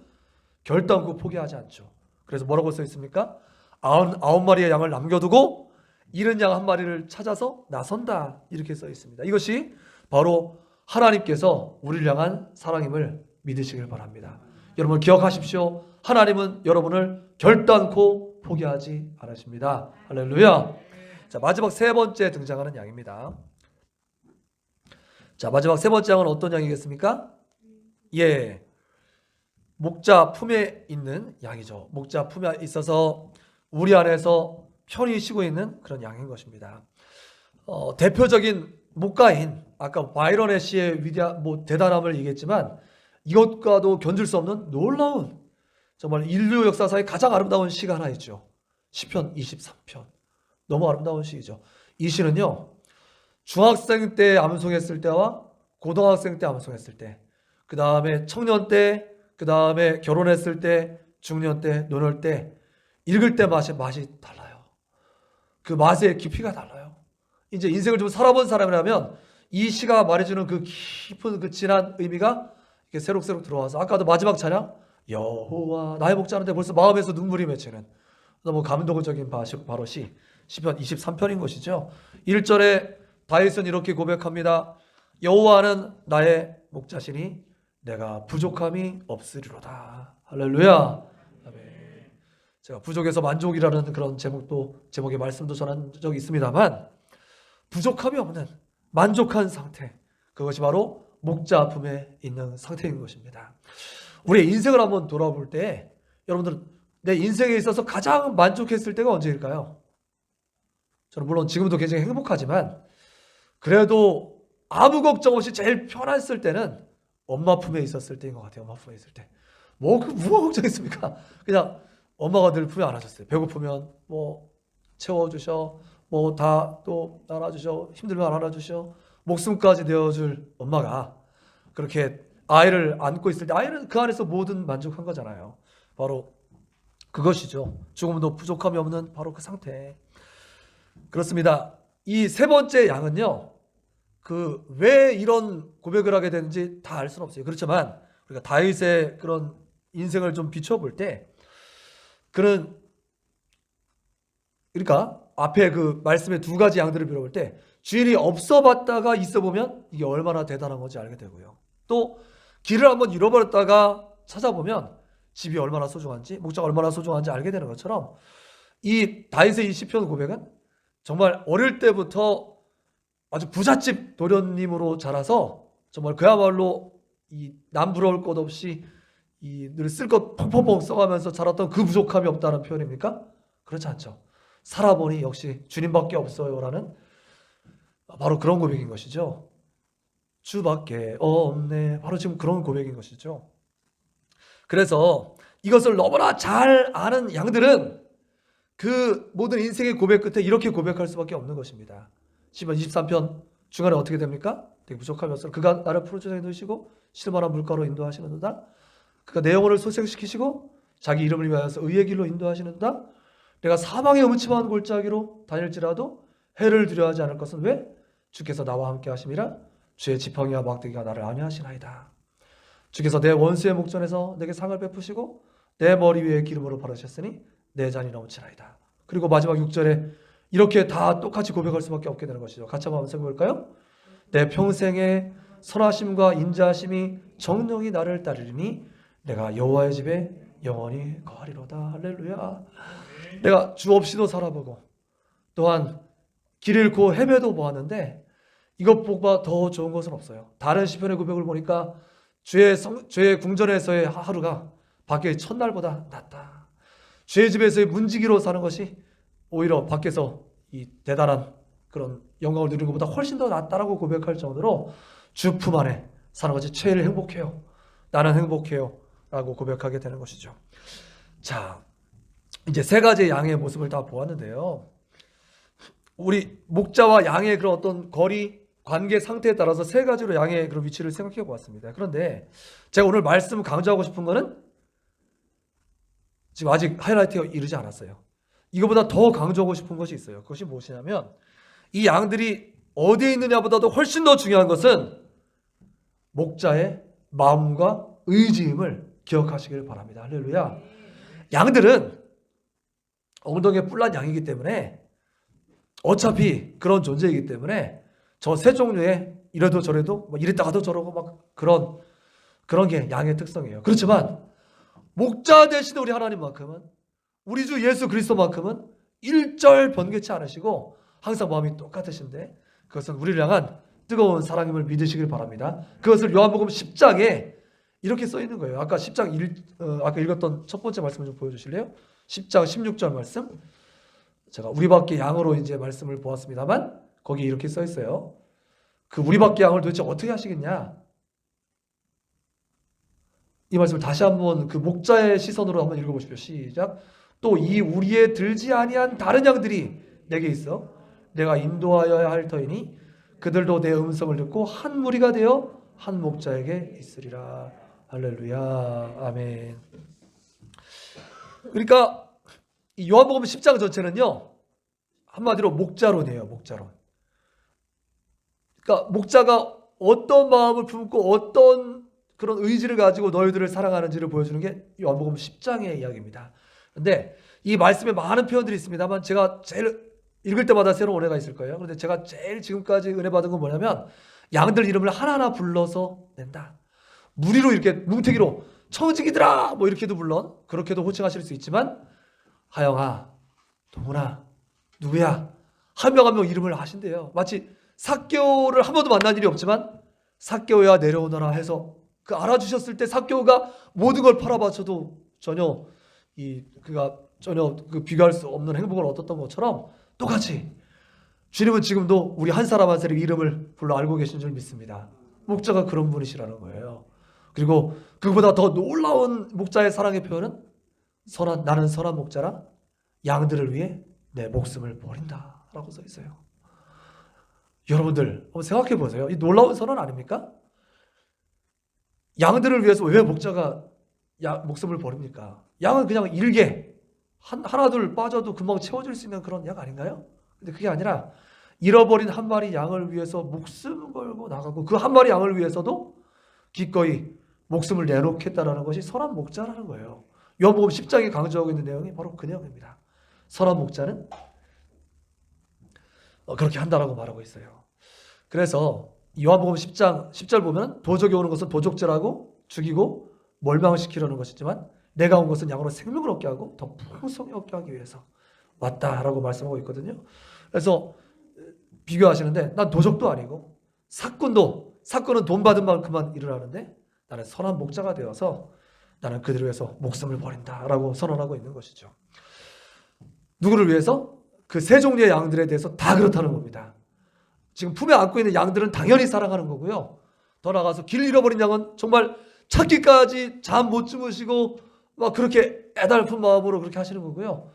결단코 포기하지 않죠. 그래서 뭐라고 써 있습니까? 99마리의 양을 남겨두고 잃은 양 한 마리를 찾아서 나선다 이렇게 써 있습니다. 이것이 바로 하나님께서 우리를 향한 사랑임을 믿으시길 바랍니다. 여러분 기억하십시오. 하나님은 여러분을 결단코 포기하지 않으십니다. 할렐루야. 자, 마지막 세 번째 등장하는 양입니다. 자, 마지막 세 번째 양은 어떤 양이겠습니까? 예, 목자 품에 있는 양이죠. 목자 품에 있어서 우리 안에서 편히 쉬고 있는 그런 양인 것입니다. 대표적인 목가인 아까 바이런의 시의 대단함을 얘기했지만 이것과도 견줄 수 없는 놀라운 정말 인류 역사사의 가장 아름다운 시가 하나 있죠. 시편 23편. 너무 아름다운 시이죠. 이 시는요. 중학생 때 암송했을 때와 고등학생 때 암송했을 때, 그 다음에 청년 때, 그 다음에 결혼했을 때, 중년 때, 노년 때 읽을 때 맛이 달라요. 그 맛의 깊이가 달라요. 이제 인생을 좀 살아본 사람이라면 이 시가 말해주는 그 깊은 그 진한 의미가 이렇게 새록새록 들어와서 아까도 마지막 찬양 여호와 나의 목자인데 벌써 마음에서 눈물이 맺히는 너무 감동적인 바로 시편 23편인 것이죠. 1절에 다윗은 이렇게 고백합니다. 여호와는 나의 목자시니 내가 부족함이 없으리로다. 할렐루야. 아멘. 제가 부족해서 만족이라는 그런 제목의 말씀도 전한 적이 있습니다만 부족함이 없는 만족한 상태, 그것이 바로 목자 품에 있는 상태인 것입니다. 우리의 인생을 한번 돌아볼 때 여러분들은 내 인생에 있어서 가장 만족했을 때가 언제일까요? 저는 물론 지금도 굉장히 행복하지만 그래도 아무 걱정 없이 제일 편했을 때는 엄마 품에 있었을 때인 것 같아요. 엄마 품에 있을 때. 뭐가 걱정했습니까? 그냥 엄마가 늘 품에 안아줬어요. 배고프면 채워주셔, 다 또 안아주셔, 힘들면 안아주셔, 목숨까지 내어줄 엄마가 그렇게 아이를 안고 있을 때 아이는 그 안에서 모든 만족한 거잖아요. 바로 그것이죠. 조금도 부족함이 없는 바로 그 상태. 그렇습니다. 이 세 번째 양은요. 왜 이런 고백을 하게 되는지 다 알 수는 없어요. 그렇지만 우리가 다윗의 그런 인생을 좀 비춰볼 때 그러니까 앞에 그 말씀의 두 가지 양들을 빌어볼 때 주인이 없어 봤다가 있어 보면 이게 얼마나 대단한 건지 알게 되고요. 또 길을 한번 잃어버렸다가 찾아보면 집이 얼마나 소중한지, 목자가 얼마나 소중한지 알게 되는 것처럼 이 다윗의 이 시편 고백은 정말 어릴 때부터 아주 부잣집 도련님으로 자라서 정말 그야말로 이 남부러울 것 없이 늘 쓸 것 펑펑펑 써가면서 자랐던 그 부족함이 없다는 표현입니까? 그렇지 않죠. 살아보니 역시 주님밖에 없어요라는 바로 그런 고백인 것이죠. 주밖에 없네. 바로 지금 그런 고백인 것이죠. 그래서 이것을 너무나 잘 아는 양들은 그 모든 인생의 고백 끝에 이렇게 고백할 수밖에 없는 것입니다. 시편 23편 중간에 어떻게 됩니까? 되게 부족함이 없어. 그가 나를 푸른 초장에 누시고 실만한 물가로 인도하시는도다. 그가 내 영혼을 소생시키시고 자기 이름을 위하여서 의의 길로 인도하시는도다. 내가 사망의 음침한 골짜기로 다닐지라도 해를 두려워하지 않을 것은 왜? 주께서 나와 함께 하심이라. 주의 지팡이와 막대기가 나를 안위하시나이다. 주께서 내 원수의 목전에서 내게 상을 베푸시고 내 머리 위에 기름으로 바르셨으니 내 잔이 넘치나이다. 그리고 마지막 6절에 이렇게 다 똑같이 고백할 수밖에 없게 되는 것이죠. 같이 한번 생각해볼까요? 내 평생의 선하심과 인자하심이 정령이 나를 따르리니 내가 여호와의 집에 영원히 거하리로다. 할렐루야. 내가 주 없이도 살아보고 또한 길 잃고 헤매도 보았는데 이것보다 더 좋은 것은 없어요. 다른 시편의 고백을 보니까 주의 궁전에서의 하루가 밖의 첫날보다 낫다. 주의 집에서의 문지기로 사는 것이 오히려 밖에서 이 대단한 그런 영광을 누리는 것보다 훨씬 더 낫다라고 고백할 정도로 주 품 안에 사는 것이 제일 행복해요. 나는 행복해요. 라고 고백하게 되는 것이죠. 자, 이제 세 가지의 양의 모습을 다 보았는데요. 우리 목자와 양의 그런 어떤 거리, 관계 상태에 따라서 세 가지로 양의 그런 위치를 생각해 보았습니다. 그런데 제가 오늘 말씀 강조하고 싶은 거는 지금 아직 하이라이트에 이르지 않았어요. 이거보다 더 강조하고 싶은 것이 있어요. 그것이 무엇이냐면 이 양들이 어디에 있느냐보다도 훨씬 더 중요한 것은 목자의 마음과 의지임을 기억하시길 바랍니다. 할렐루야. 양들은 엉덩이에 뿔난 양이기 때문에 어차피 그런 존재이기 때문에 저 세 종류의 이래도 저래도 뭐 이랬다가도 저러고 막 그런 게 양의 특성이에요. 그렇지만 목자 되신 우리 하나님만큼은 우리 주 예수 그리스도만큼은 일절 변개치 않으시고 항상 마음이 똑같으신데 그것은 우리를 향한 뜨거운 사랑임을 믿으시길 바랍니다. 그것을 요한복음 10장에 이렇게 써 있는 거예요. 아까 10장 아까 읽었던 첫 번째 말씀을 좀 보여주실래요? 10장 16절 말씀. 제가 우리밖에 양으로 이제 말씀을 보았습니다만 거기 이렇게 써 있어요. 그 우리밖에 양을 도대체 어떻게 하시겠냐? 이 말씀을 다시 한번 그 목자의 시선으로 한번 읽어보십시오. 시작. 또 이 우리에 들지 아니한 다른 양들이 내게 있어 내가 인도하여야 할 터이니 그들도 내 음성을 듣고 한 무리가 되어 한 목자에게 있으리라. 할렐루야. 아멘. 그러니까 이 요한복음 10장 전체는요. 한마디로 목자론이에요. 목자론. 그러니까 목자가 어떤 마음을 품고 어떤 그런 의지를 가지고 너희들을 사랑하는지를 보여주는 게 요한복음 10장의 이야기입니다. 그런데 이 말씀에 많은 표현들이 있습니다만 제가 제일 읽을 때마다 새로운 은혜가 있을 거예요. 그런데 제가 제일 지금까지 은혜 받은 건 뭐냐면 양들 이름을 하나하나 불러서 낸다. 무리로 이렇게 뭉태기로 청지기들아 뭐 이렇게도 물론 그렇게도 호칭하실 수 있지만 하영아, 동훈아, 누구야 한 명 한 명 이름을 하신대요. 마치 삭개오를 한 번도 만난 일이 없지만 삭개오야 내려오너라 해서 그 알아주셨을 때 삭개오가 모든 걸 팔아바쳐도 전혀 그가 전혀 그 비교할 수 없는 행복을 얻었던 것처럼 똑같이 주님은 지금도 우리 한 사람 한 사람의 이름을 불러 알고 계신 줄 믿습니다. 목자가 그런 분이시라는 거예요. 그리고 그보다 더 놀라운 목자의 사랑의 표현은 나는 선한 목자라 양들을 위해 내 목숨을 버린다 라고 써 있어요. 여러분들 한번 생각해 보세요. 이 놀라운 선언 아닙니까? 양들을 위해서 왜 목자가 목숨을 버립니까? 양은 그냥 일개 하나 둘 빠져도 금방 채워질 수 있는 그런 양 아닌가요? 근데 그게 아니라 잃어버린 한 마리 양을 위해서 목숨 걸고 나가고 그 한 마리 양을 위해서도 기꺼이 목숨을 내놓겠다라는 것이 선한 목자라는 거예요. 요한복음 10장에 강조하고 있는 내용이 바로 그 내용입니다. 선한 목자는 그렇게 한다라고 말하고 있어요. 그래서 요한복음 10장 10절 보면 도적이 오는 것은 도적질하고 죽이고 멸망시키려는 것이지만 내가 온 것은 양으로 생명을 얻게 하고 더 풍성히 얻게 하기 위해서 왔다라고 말씀하고 있거든요. 그래서 비교하시는데 난 도적도 아니고 사꾼은 돈 받은 만큼만 일을 하는데 나는 선한 목자가 되어서 나는 그들을 위해서 목숨을 버린다라고 선언하고 있는 것이죠. 누구를 위해서? 그 세 종류의 양들에 대해서 다 그렇다는 겁니다. 지금 품에 안고 있는 양들은 당연히 사랑하는 거고요. 더 나아가서 길 잃어버린 양은 정말 찾기까지 잠 못 주무시고 막 그렇게 애달픈 마음으로 그렇게 하시는 거고요.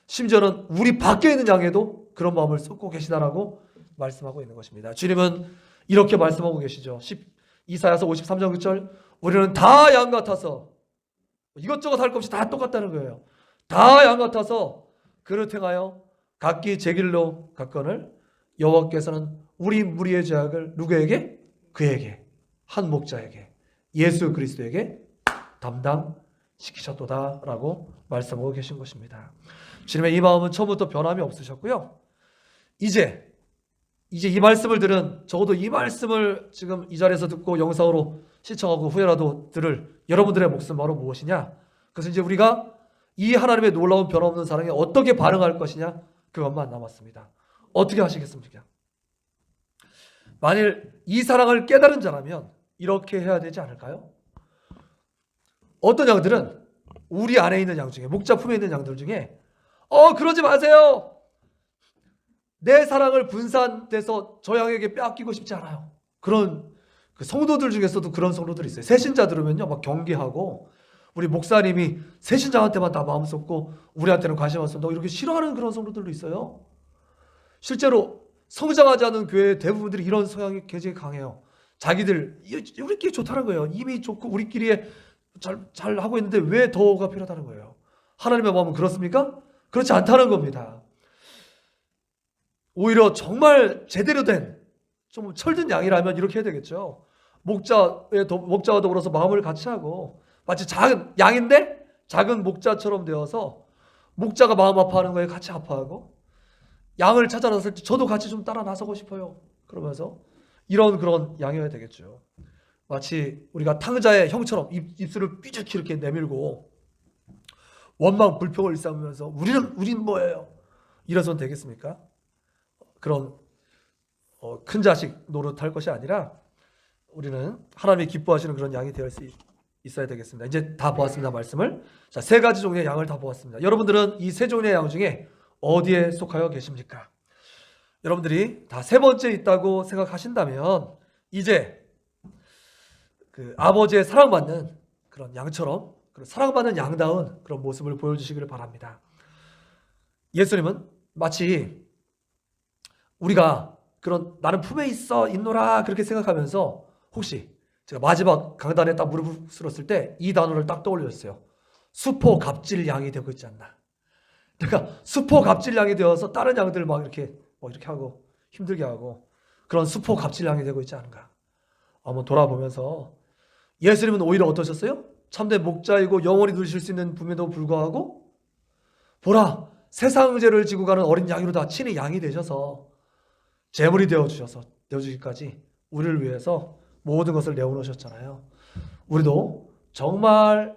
심지어는 우리 밖에 있는 양에도 그런 마음을 쏟고 계시다라고 말씀하고 있는 것입니다. 주님은 이렇게 말씀하고 계시죠. 이사야서 53장 9절 우리는 다 양 같아서 이것저것 할 것 없이 다 똑같다는 거예요. 다 양 같아서 그릇 행하여 각기 제 길로 갔거늘 여호와께서는 우리 무리의 죄악을 누구에게? 그에게 한 목자에게 예수 그리스도에게 담당시키셨도다라고 말씀하고 계신 것입니다. 주님의 이 마음은 처음부터 변함이 없으셨고요. 이제 이 말씀을 들은 적어도 이 말씀을 지금 이 자리에서 듣고 영상으로 시청하고 후회라도 들을 여러분들의 목숨 바로 무엇이냐? 그래서 이제 우리가 이 하나님의 놀라운 변함없는 사랑에 어떻게 반응할 것이냐? 그것만 남았습니다. 어떻게 하시겠습니까? 만일 이 사랑을 깨달은 자라면 이렇게 해야 되지 않을까요? 어떤 양들은 우리 안에 있는 양 중에 목자 품에 있는 양들 중에 그러지 마세요. 내 사랑을 분산돼서 저 양에게 빼앗기고 싶지 않아요. 그런 그 성도들 중에서도 그런 성도들이 있어요. 새신자 들으면요 막 경계하고 우리 목사님이 새신자한테만 다 마음 쏟고 우리한테는 관심 안 쏜다고 이렇게 싫어하는 그런 성도들도 있어요. 실제로 성장하지 않은 교회 대부분들이 이런 성향이 굉장히 강해요. 자기들 우리끼리 좋다는 거예요. 이미 좋고 우리끼리 잘 하고 있는데 왜 더가 필요하다는 거예요. 하나님의 마음은 그렇습니까? 그렇지 않다는 겁니다. 오히려 정말 제대로 된 좀 철든 양이라면 이렇게 해야 되겠죠. 목자와 더불어서 마음을 같이 하고 마치 작은 양인데 작은 목자처럼 되어서 목자가 마음 아파하는 거에 같이 아파하고 양을 찾아 나설 때 저도 같이 좀 따라 나서고 싶어요. 그러면서 그런 양이어야 되겠죠. 마치 우리가 탕자의 형처럼 입술을 삐죽히 이렇게 내밀고 원망 불평을 일삼으면서 우린 뭐예요? 이래서는 되겠습니까? 그런 큰 자식 노릇할 것이 아니라 우리는 하나님이 기뻐하시는 그런 양이 되어 있어야 되겠습니다. 이제 다 보았습니다. 말씀을. 자, 세 가지 종류의 양을 다 보았습니다. 여러분들은 이 세 종류의 양 중에 어디에 속하여 계십니까? 여러분들이 다 세 번째 있다고 생각하신다면 이제 그 아버지의 사랑받는 그런 양처럼 그런 사랑받는 양다운 그런 모습을 보여주시기를 바랍니다. 예수님은 마치 우리가 그런 나는 품에 있노라 그렇게 생각하면서 혹시 제가 마지막 강단에 딱 무릎을 쓸었을 때 이 단어를 딱 떠올렸어요. 수포 갑질 양이 되고 있지 않나. 그러니까 수포 갑질 양이 되어서 다른 양들 막 이렇게 하고 힘들게 하고 그런 수포 갑질 양이 되고 있지 않은가. 한번 돌아보면서 예수님은 오히려 어떠셨어요? 참된 목자이고 영원히 누리실 수 있는 분에도 불구하고 보라 세상 죄를 지고 가는 어린 양이로다 친히 양이 되셔서 제물이 되어주기까지 우리를 위해서 모든 것을 내어놓으셨잖아요. 우리도 정말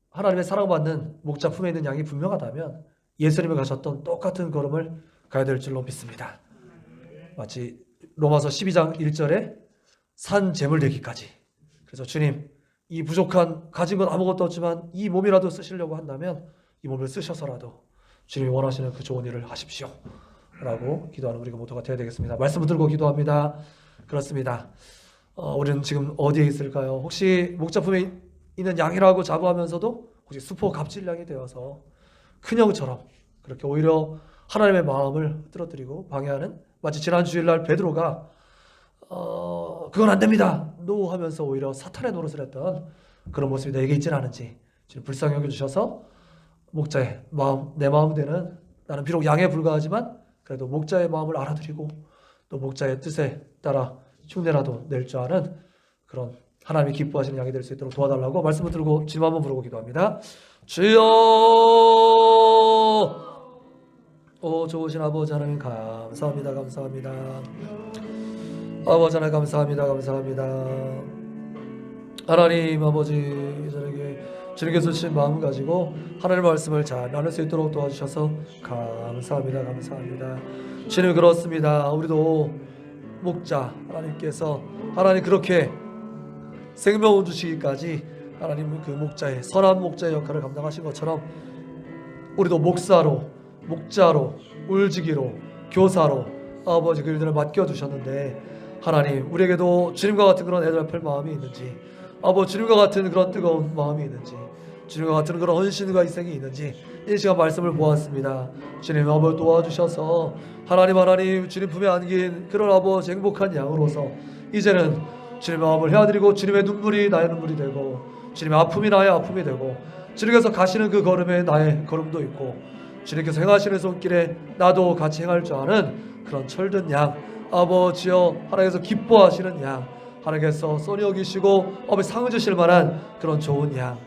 하나님의 사랑받는 목자 품에 있는 양이 분명하다면 예수님이 가셨던 똑같은 걸음을 가야 될 줄로 믿습니다. 마치 로마서 12장 1절에 산 제물 되기까지. 그래서 주님 이 부족한 가진 건 아무것도 없지만 이 몸이라도 쓰시려고 한다면 이 몸을 쓰셔서라도 주님이 원하시는 그 좋은 일을 하십시오 라고 기도하는 우리가 모두가 되어야 되겠습니다. 말씀을 들고 기도합니다. 그렇습니다. 우리는 지금 어디에 있을까요? 혹시 목자품에 있는 양이라고 자부하면서도 혹시 수포 갑질 양이 되어서 큰형처럼 그렇게 오히려 하나님의 마음을 흐트러뜨리고 방해하는 마치 지난 주일날 베드로가 그건 안 됩니다 노 하면서 오히려 사탄의 노릇을 했던 그런 모습이 내게 있지는 않은지 지금 불쌍히 여겨주셔서 목자의 마음 내 마음 되는 나는 비록 양에 불과하지만 그래도 목자의 마음을 알아들이고 또 목자의 뜻에 따라 흉내라도 낼 줄 아는 그런 하나님이 기뻐하시는 양이 될 수 있도록 도와달라고 말씀을 들고 주님 한번 부르고 기도합니다. 주여 오 좋으신 아버지 하나님 감사합니다. 아버지 하나님 감사합니다. 하나님 아버지 주님께서 주신 마음 가지고 하나님의 말씀을 잘 나눌 수 있도록 도와주셔서 감사합니다. 주님 그렇습니다. 우리도 목자 하나님께서 하나님 그렇게 생명을 주시기까지 하나님은 그 목자의 선한 목자의 역할을 감당하신 것처럼 우리도 목자로 울지기로 교사로 아버지 그 일들을 맡겨두셨는데 하나님 우리에게도 주님과 같은 그런 애달플 마음이 있는지 아버지 주님과 같은 그런 뜨거운 마음이 있는지 주님과 같은 그런 헌신과 희생이 있는지 이 시간 말씀을 보았습니다. 주님 아버지 도와주셔서 하나님 주님 품에 안긴 그런 아버지 행복한 양으로서 이제는 주님의 마음을 헤아드리고 주님의 눈물이 나의 눈물이 되고 주님의 아픔이 나의 아픔이 되고 주님께서 가시는 그 걸음에 나의 걸음도 있고 주님께서 행하시는 손길에 나도 같이 행할 줄 아는 그런 철든 양 아버지여 하나님께서 기뻐하시는 양 하나님께서 써니 여기시고 아버지 상을 주실 만한 그런 좋은 양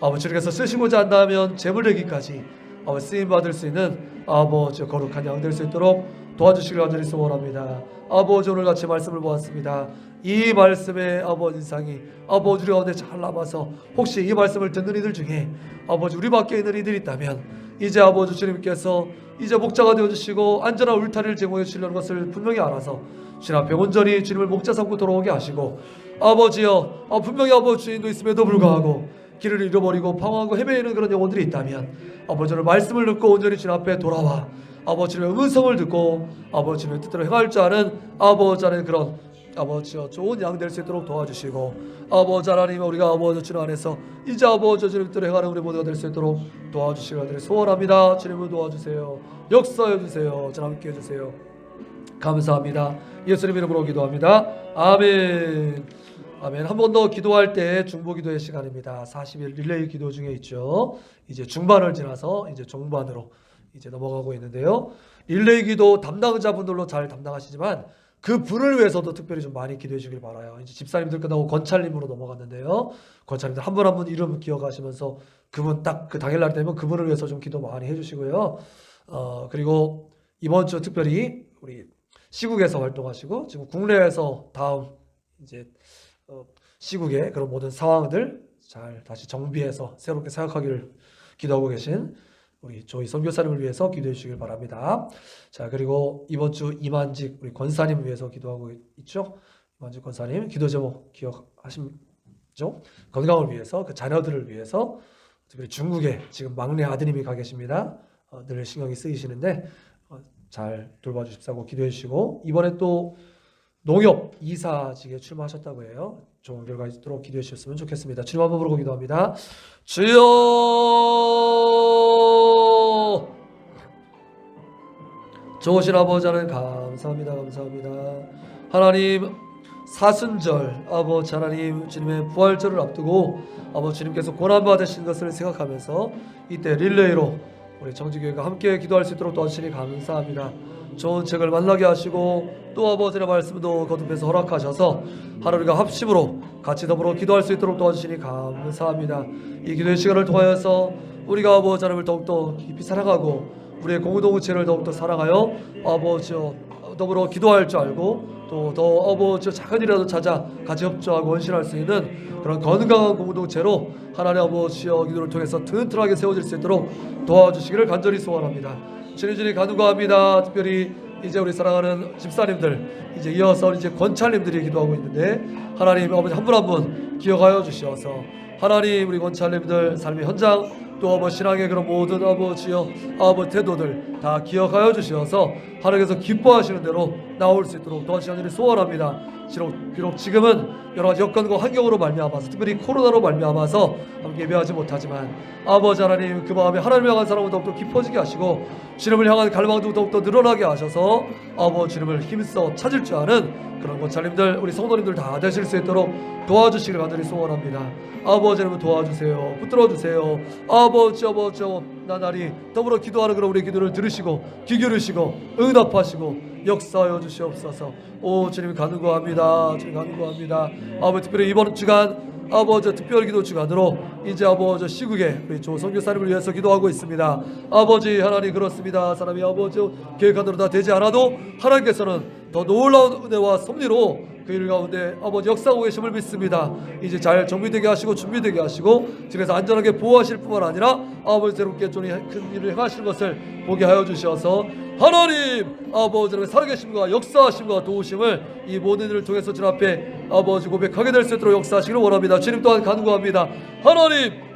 아버지 주님께서 쓰시고자 한다면 재물되기까지 아버지 쓰임받을 수 있는 아버지 거룩한 양 될 수 있도록 도와주시길 간절히 소원합니다. 아버지 오늘 같이 말씀을 보았습니다. 이 말씀의 아버지 인상이 아버지 우리 가운데 잘 남아서 혹시 이 말씀을 듣는 이들 중에 아버지 우리 밖에 있는 이들이 있다면 이제 아버지 주님께서 이제 목자가 되어주시고 안전한 울타리를 제공해 주시려는 것을 분명히 알아서 주님 앞에 온전히 주님을 목자 삼고 돌아오게 하시고 아버지여 분명히 아버지 주인도 있음에도 불구하고 길을 잃어버리고 방황하고 헤매이는 그런 영혼들이 있다면 아버지 오늘 말씀을 듣고 온전히 주님 앞에 돌아와 아버지 주님의 음성을 듣고 아버지 주님의 뜻대로 행할 줄 아는 아버지 하나님 그런 아버지여 좋은 양 될 수 있도록 도와주시고 아버지 하나님 우리가 아버지 주님 안에서 이제 아버지 주님 뜻대로 행하는 우리 모두가 될 수 있도록 도와주시기를 소원합니다. 주님을 도와주세요. 역사해 주세요. 저와 함께 해주세요. 감사합니다. 예수님 이름으로 기도합니다. 아멘. 아멘. 한 번 더 기도할 때 중보기도의 시간입니다. 40일 릴레이 기도 중에 있죠. 이제 중반을 지나서 이제 종반으로 이제 넘어가고 있는데요. 릴레이 기도 담당자분들로 잘 담당하시지만 그 분을 위해서도 특별히 좀 많이 기도해 주길 바라요. 이제 집사님들 끝나고 권찰님으로 넘어갔는데요. 권찰님들 한 분 한 분 이름 기억하시면서 그분 딱 그 당일날 되면 그분을 위해서 좀 기도 많이 해주시고요. 그리고 이번 주 특별히 우리 시국에서 활동하시고 지금 국내에서 다음 이제 시국의 그런 모든 상황들 잘 다시 정비해서 새롭게 생각하기를 기도하고 계신 우리 조이 선교사님을 위해서 기도해 주시길 바랍니다. 자, 그리고 이번 주 이만직 우리 권사님 위해서 기도하고 있죠. 이만직 권사님 기도 제목 기억하시죠? 건강을 위해서, 그 자녀들을 위해서, 특별히 중국에 지금 막내 아드님이 가 계십니다. 늘 신경이 쓰이시는데 잘 돌봐주십사고 기도해 주시고, 이번에 또 농협 이사직에 출마하셨다고 해요. 좋은 결과 있도록 기도해 주셨으면 좋겠습니다. 주님 한번 부르고 기도합니다. 주여, 좋으신 아버지 하나님 감사합니다. 감사합니다. 하나님 사순절 아버지 하나님 주님의 부활절을 앞두고 아버지 주님께서 고난받으신 것을 생각하면서 이때 릴레이로 우리 정지교회가 함께 기도할 수 있도록 도와주시니 감사합니다. 좋은 책을 만나게 하시고 또 아버지의 말씀도 거듭해서 허락하셔서 하루가 합심으로 같이 더불어 기도할 수 있도록 도와주시니 감사합니다. 이 기도의 시간을 통하여서 우리가 아버지 하나님을 더욱더 깊이 사랑하고 우리의 공동체를 더욱더 사랑하여 아버지여 더불어 기도할 줄 알고 또 더 아버지여 작은 일이라도 찾아 같이 협조하고 헌신할 수 있는 그런 건강한 공동체로 하나님 아버지여 기도를 통해서 튼튼하게 세워질 수 있도록 도와주시기를 간절히 소원합니다. 주님 간구합니다. 특별히 이제 우리 사랑하는 집사님들 이제 이어서 이제 권찰님들이 기도하고 있는데 하나님 아버지 한 분 한 분 기억하여 주시어서 하나님 우리 권찰님들 삶의 현장 또 아버지 신앙의 그런 모든 아버지여 아버지 태도들 다 기억하여 주시어서 하나님께서 기뻐하시는 대로 나올 수 있도록 도와주시기를 소원합니다. 비록 지금은 여러 가지 여건과 환경으로 말미암아서 특별히 코로나로 말미암아서 함께 예배하지 못하지만 아버지 하나님 그 마음에 하나님을 향한 사랑을 더욱더 깊어지게 하시고 주님을 향한 갈망도 더욱더 늘어나게 하셔서 아버지 주님을 힘써 찾을 줄 아는 그런 권찰님들 우리 성도님들 다 되실 수 있도록 도와주시기를 간절히 소원합니다. 아버지 하나님 도와주세요. 붙들어주세요. 아버지 나날이 더불어 기도하는 그런 우리의 기도를 들으시고 귀 기울이시고 응답하시고 역사하여 주시옵소서. 오 주님 간구합니다. 주님 간구합니다. 아버지 특별히 이번 주간 아버지 특별 기도 주간으로 이제 아버지 시국에 우리 조 선교사님을 위해서 기도하고 있습니다. 아버지 하나님 그렇습니다. 사람이 아버지 계획한 대로 다 되지 않아도 하나님께서는 더 놀라운 은혜와 섭리로 그 일 가운데 아버지 역사하고 계심을 믿습니다. 이제 잘 정비되게 하시고 준비되게 하시고 집에서 안전하게 보호하실 뿐만 아니라 아버지 새롭게 큰 일을 행하시는 것을 보게 하여 주셔서 하나님 아버지 하나님의 살아계심과 역사하심과 도우심을 이 모든 일을 통해서 주님 앞에 아버지 고백하게 될 수 있도록 역사하시기를 원합니다. 주님 또한 간구합니다. 하나님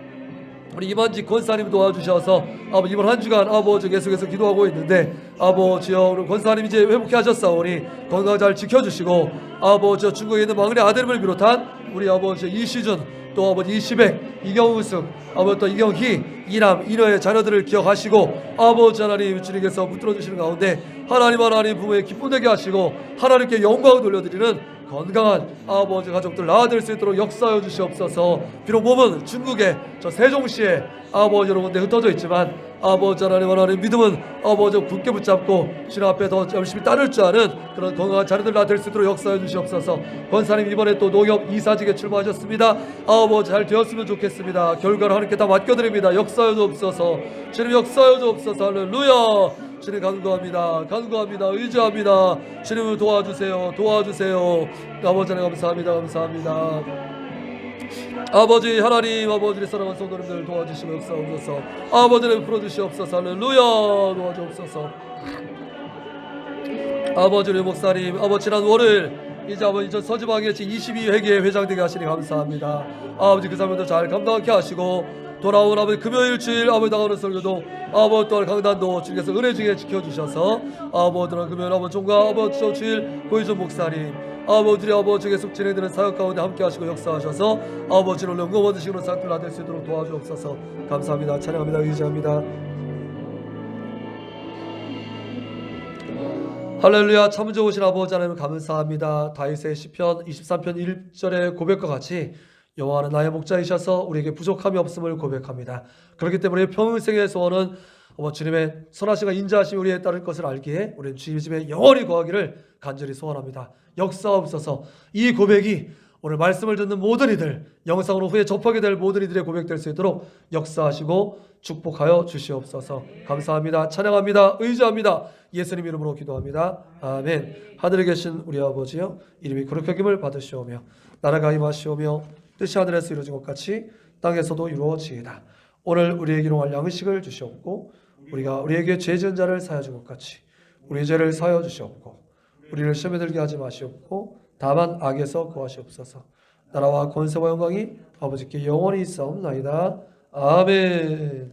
우리 이만직 권사님 도와주셔서 아버지 이번 한 주간 아버지 계속해서 기도하고 있는데 아버지여 우리 권사님 이제 회복해 하셨사오니 건강 잘 지켜주시고 아버지 중국에 있는 막내 아들을 비롯한 우리 아버지 이시준 또 아버지 이시백 이경우승 아버지 또 이경희 이남 이녀의 자녀들을 기억하시고 아버지 하나님 주님께서 붙들어 주시는 가운데 하나님 부모의 기쁨 되게 하시고 하나님께 영광을 돌려드리는 건강한 아버지 가족들 낳아들 수 있도록 역사하여 주시옵소서. 비록 몸은 중국의 저 세종시에 아버지 여러 군데 흩어져 있지만 아버지 하나님 믿음은 아버지 굳게 붙잡고 주님 앞에 더 열심히 따를 줄 아는 그런 건강한 자녀들 낳아들 수 있도록 역사하여 주시옵소서. 권사님 이번에 또 농협 이사직에 출마하셨습니다. 아버지 잘 되었으면 좋겠습니다. 결과를 하나님께 다 맡겨드립니다. 역사하여 주옵소서. 주님 역사하여 주옵소서. 할렐루야. 주님 간구합니다. 의지합니다. 주님을 도와주세요. 아버지 하나님 감사합니다. 아버지 하나님 아버지의 사랑하는 성도님들 도와주시고 역사하옵소서. 아버지를 풀어주시옵소서. 할렐루야. 도와주옵소서. 아버지 우리 목사님 아버지 지난 월요일 이제 아버지 저 서지방에 22회기에 회장되게 하시니 감사합니다. 아버지 그 사람도 잘 감당하게 하시고 돌아온 아버지 금요일 주일 아버지 나가는 설교도 아버지 또한 강단도 주님께서 은혜 중에 지켜주셔서 아버지 금요일 아버지 종과 아버지 주일 고이준 목사님 아버지의 아버지 계속 진행되는 사역 가운데 함께 하시고 역사하셔서 아버지를 영광 얻으시는 사역들 나될 수 있도록 도와주옵소서. 감사합니다. 찬양합니다. 의지합니다. 할렐루야. 참 좋으신 아버지 하나님 감사합니다. 다윗의 시편 23편 1절의 고백과 같이 여호와는 나의 목자이셔서 우리에게 부족함이 없음을 고백합니다. 그렇기 때문에 평생의 소원은 주님의 선하시고 인자하심이 우리에 따를 것을 알기에 우리는 주님 집에 영원히 거하기를 간절히 소원합니다. 역사옵소서. 이 고백이 오늘 말씀을 듣는 모든 이들, 영상으로 후에 접하게 될 모든 이들의 고백될 수 있도록 역사하시고 축복하여 주시옵소서. 감사합니다. 찬양합니다. 의지합니다. 예수님 이름으로 기도합니다. 아멘. 하늘에 계신 우리 아버지여, 이름이 거룩히 여김을 받으시오며 나라가 임하시오며 뜻이 하늘에서 이루어진 것 같이 땅에서도 이루어지이다. 오늘 우리에게 일용할 양식을 주시옵고 우리가 우리에게 죄 지은 자를 사하여 준 것 같이 우리의 죄를 사하여 주시옵고 우리를 시험에 들게 하지 마시옵고 다만 악에서 구하시옵소서. 나라와 권세와 영광이 아버지께 영원히 있사옵나이다. 아멘.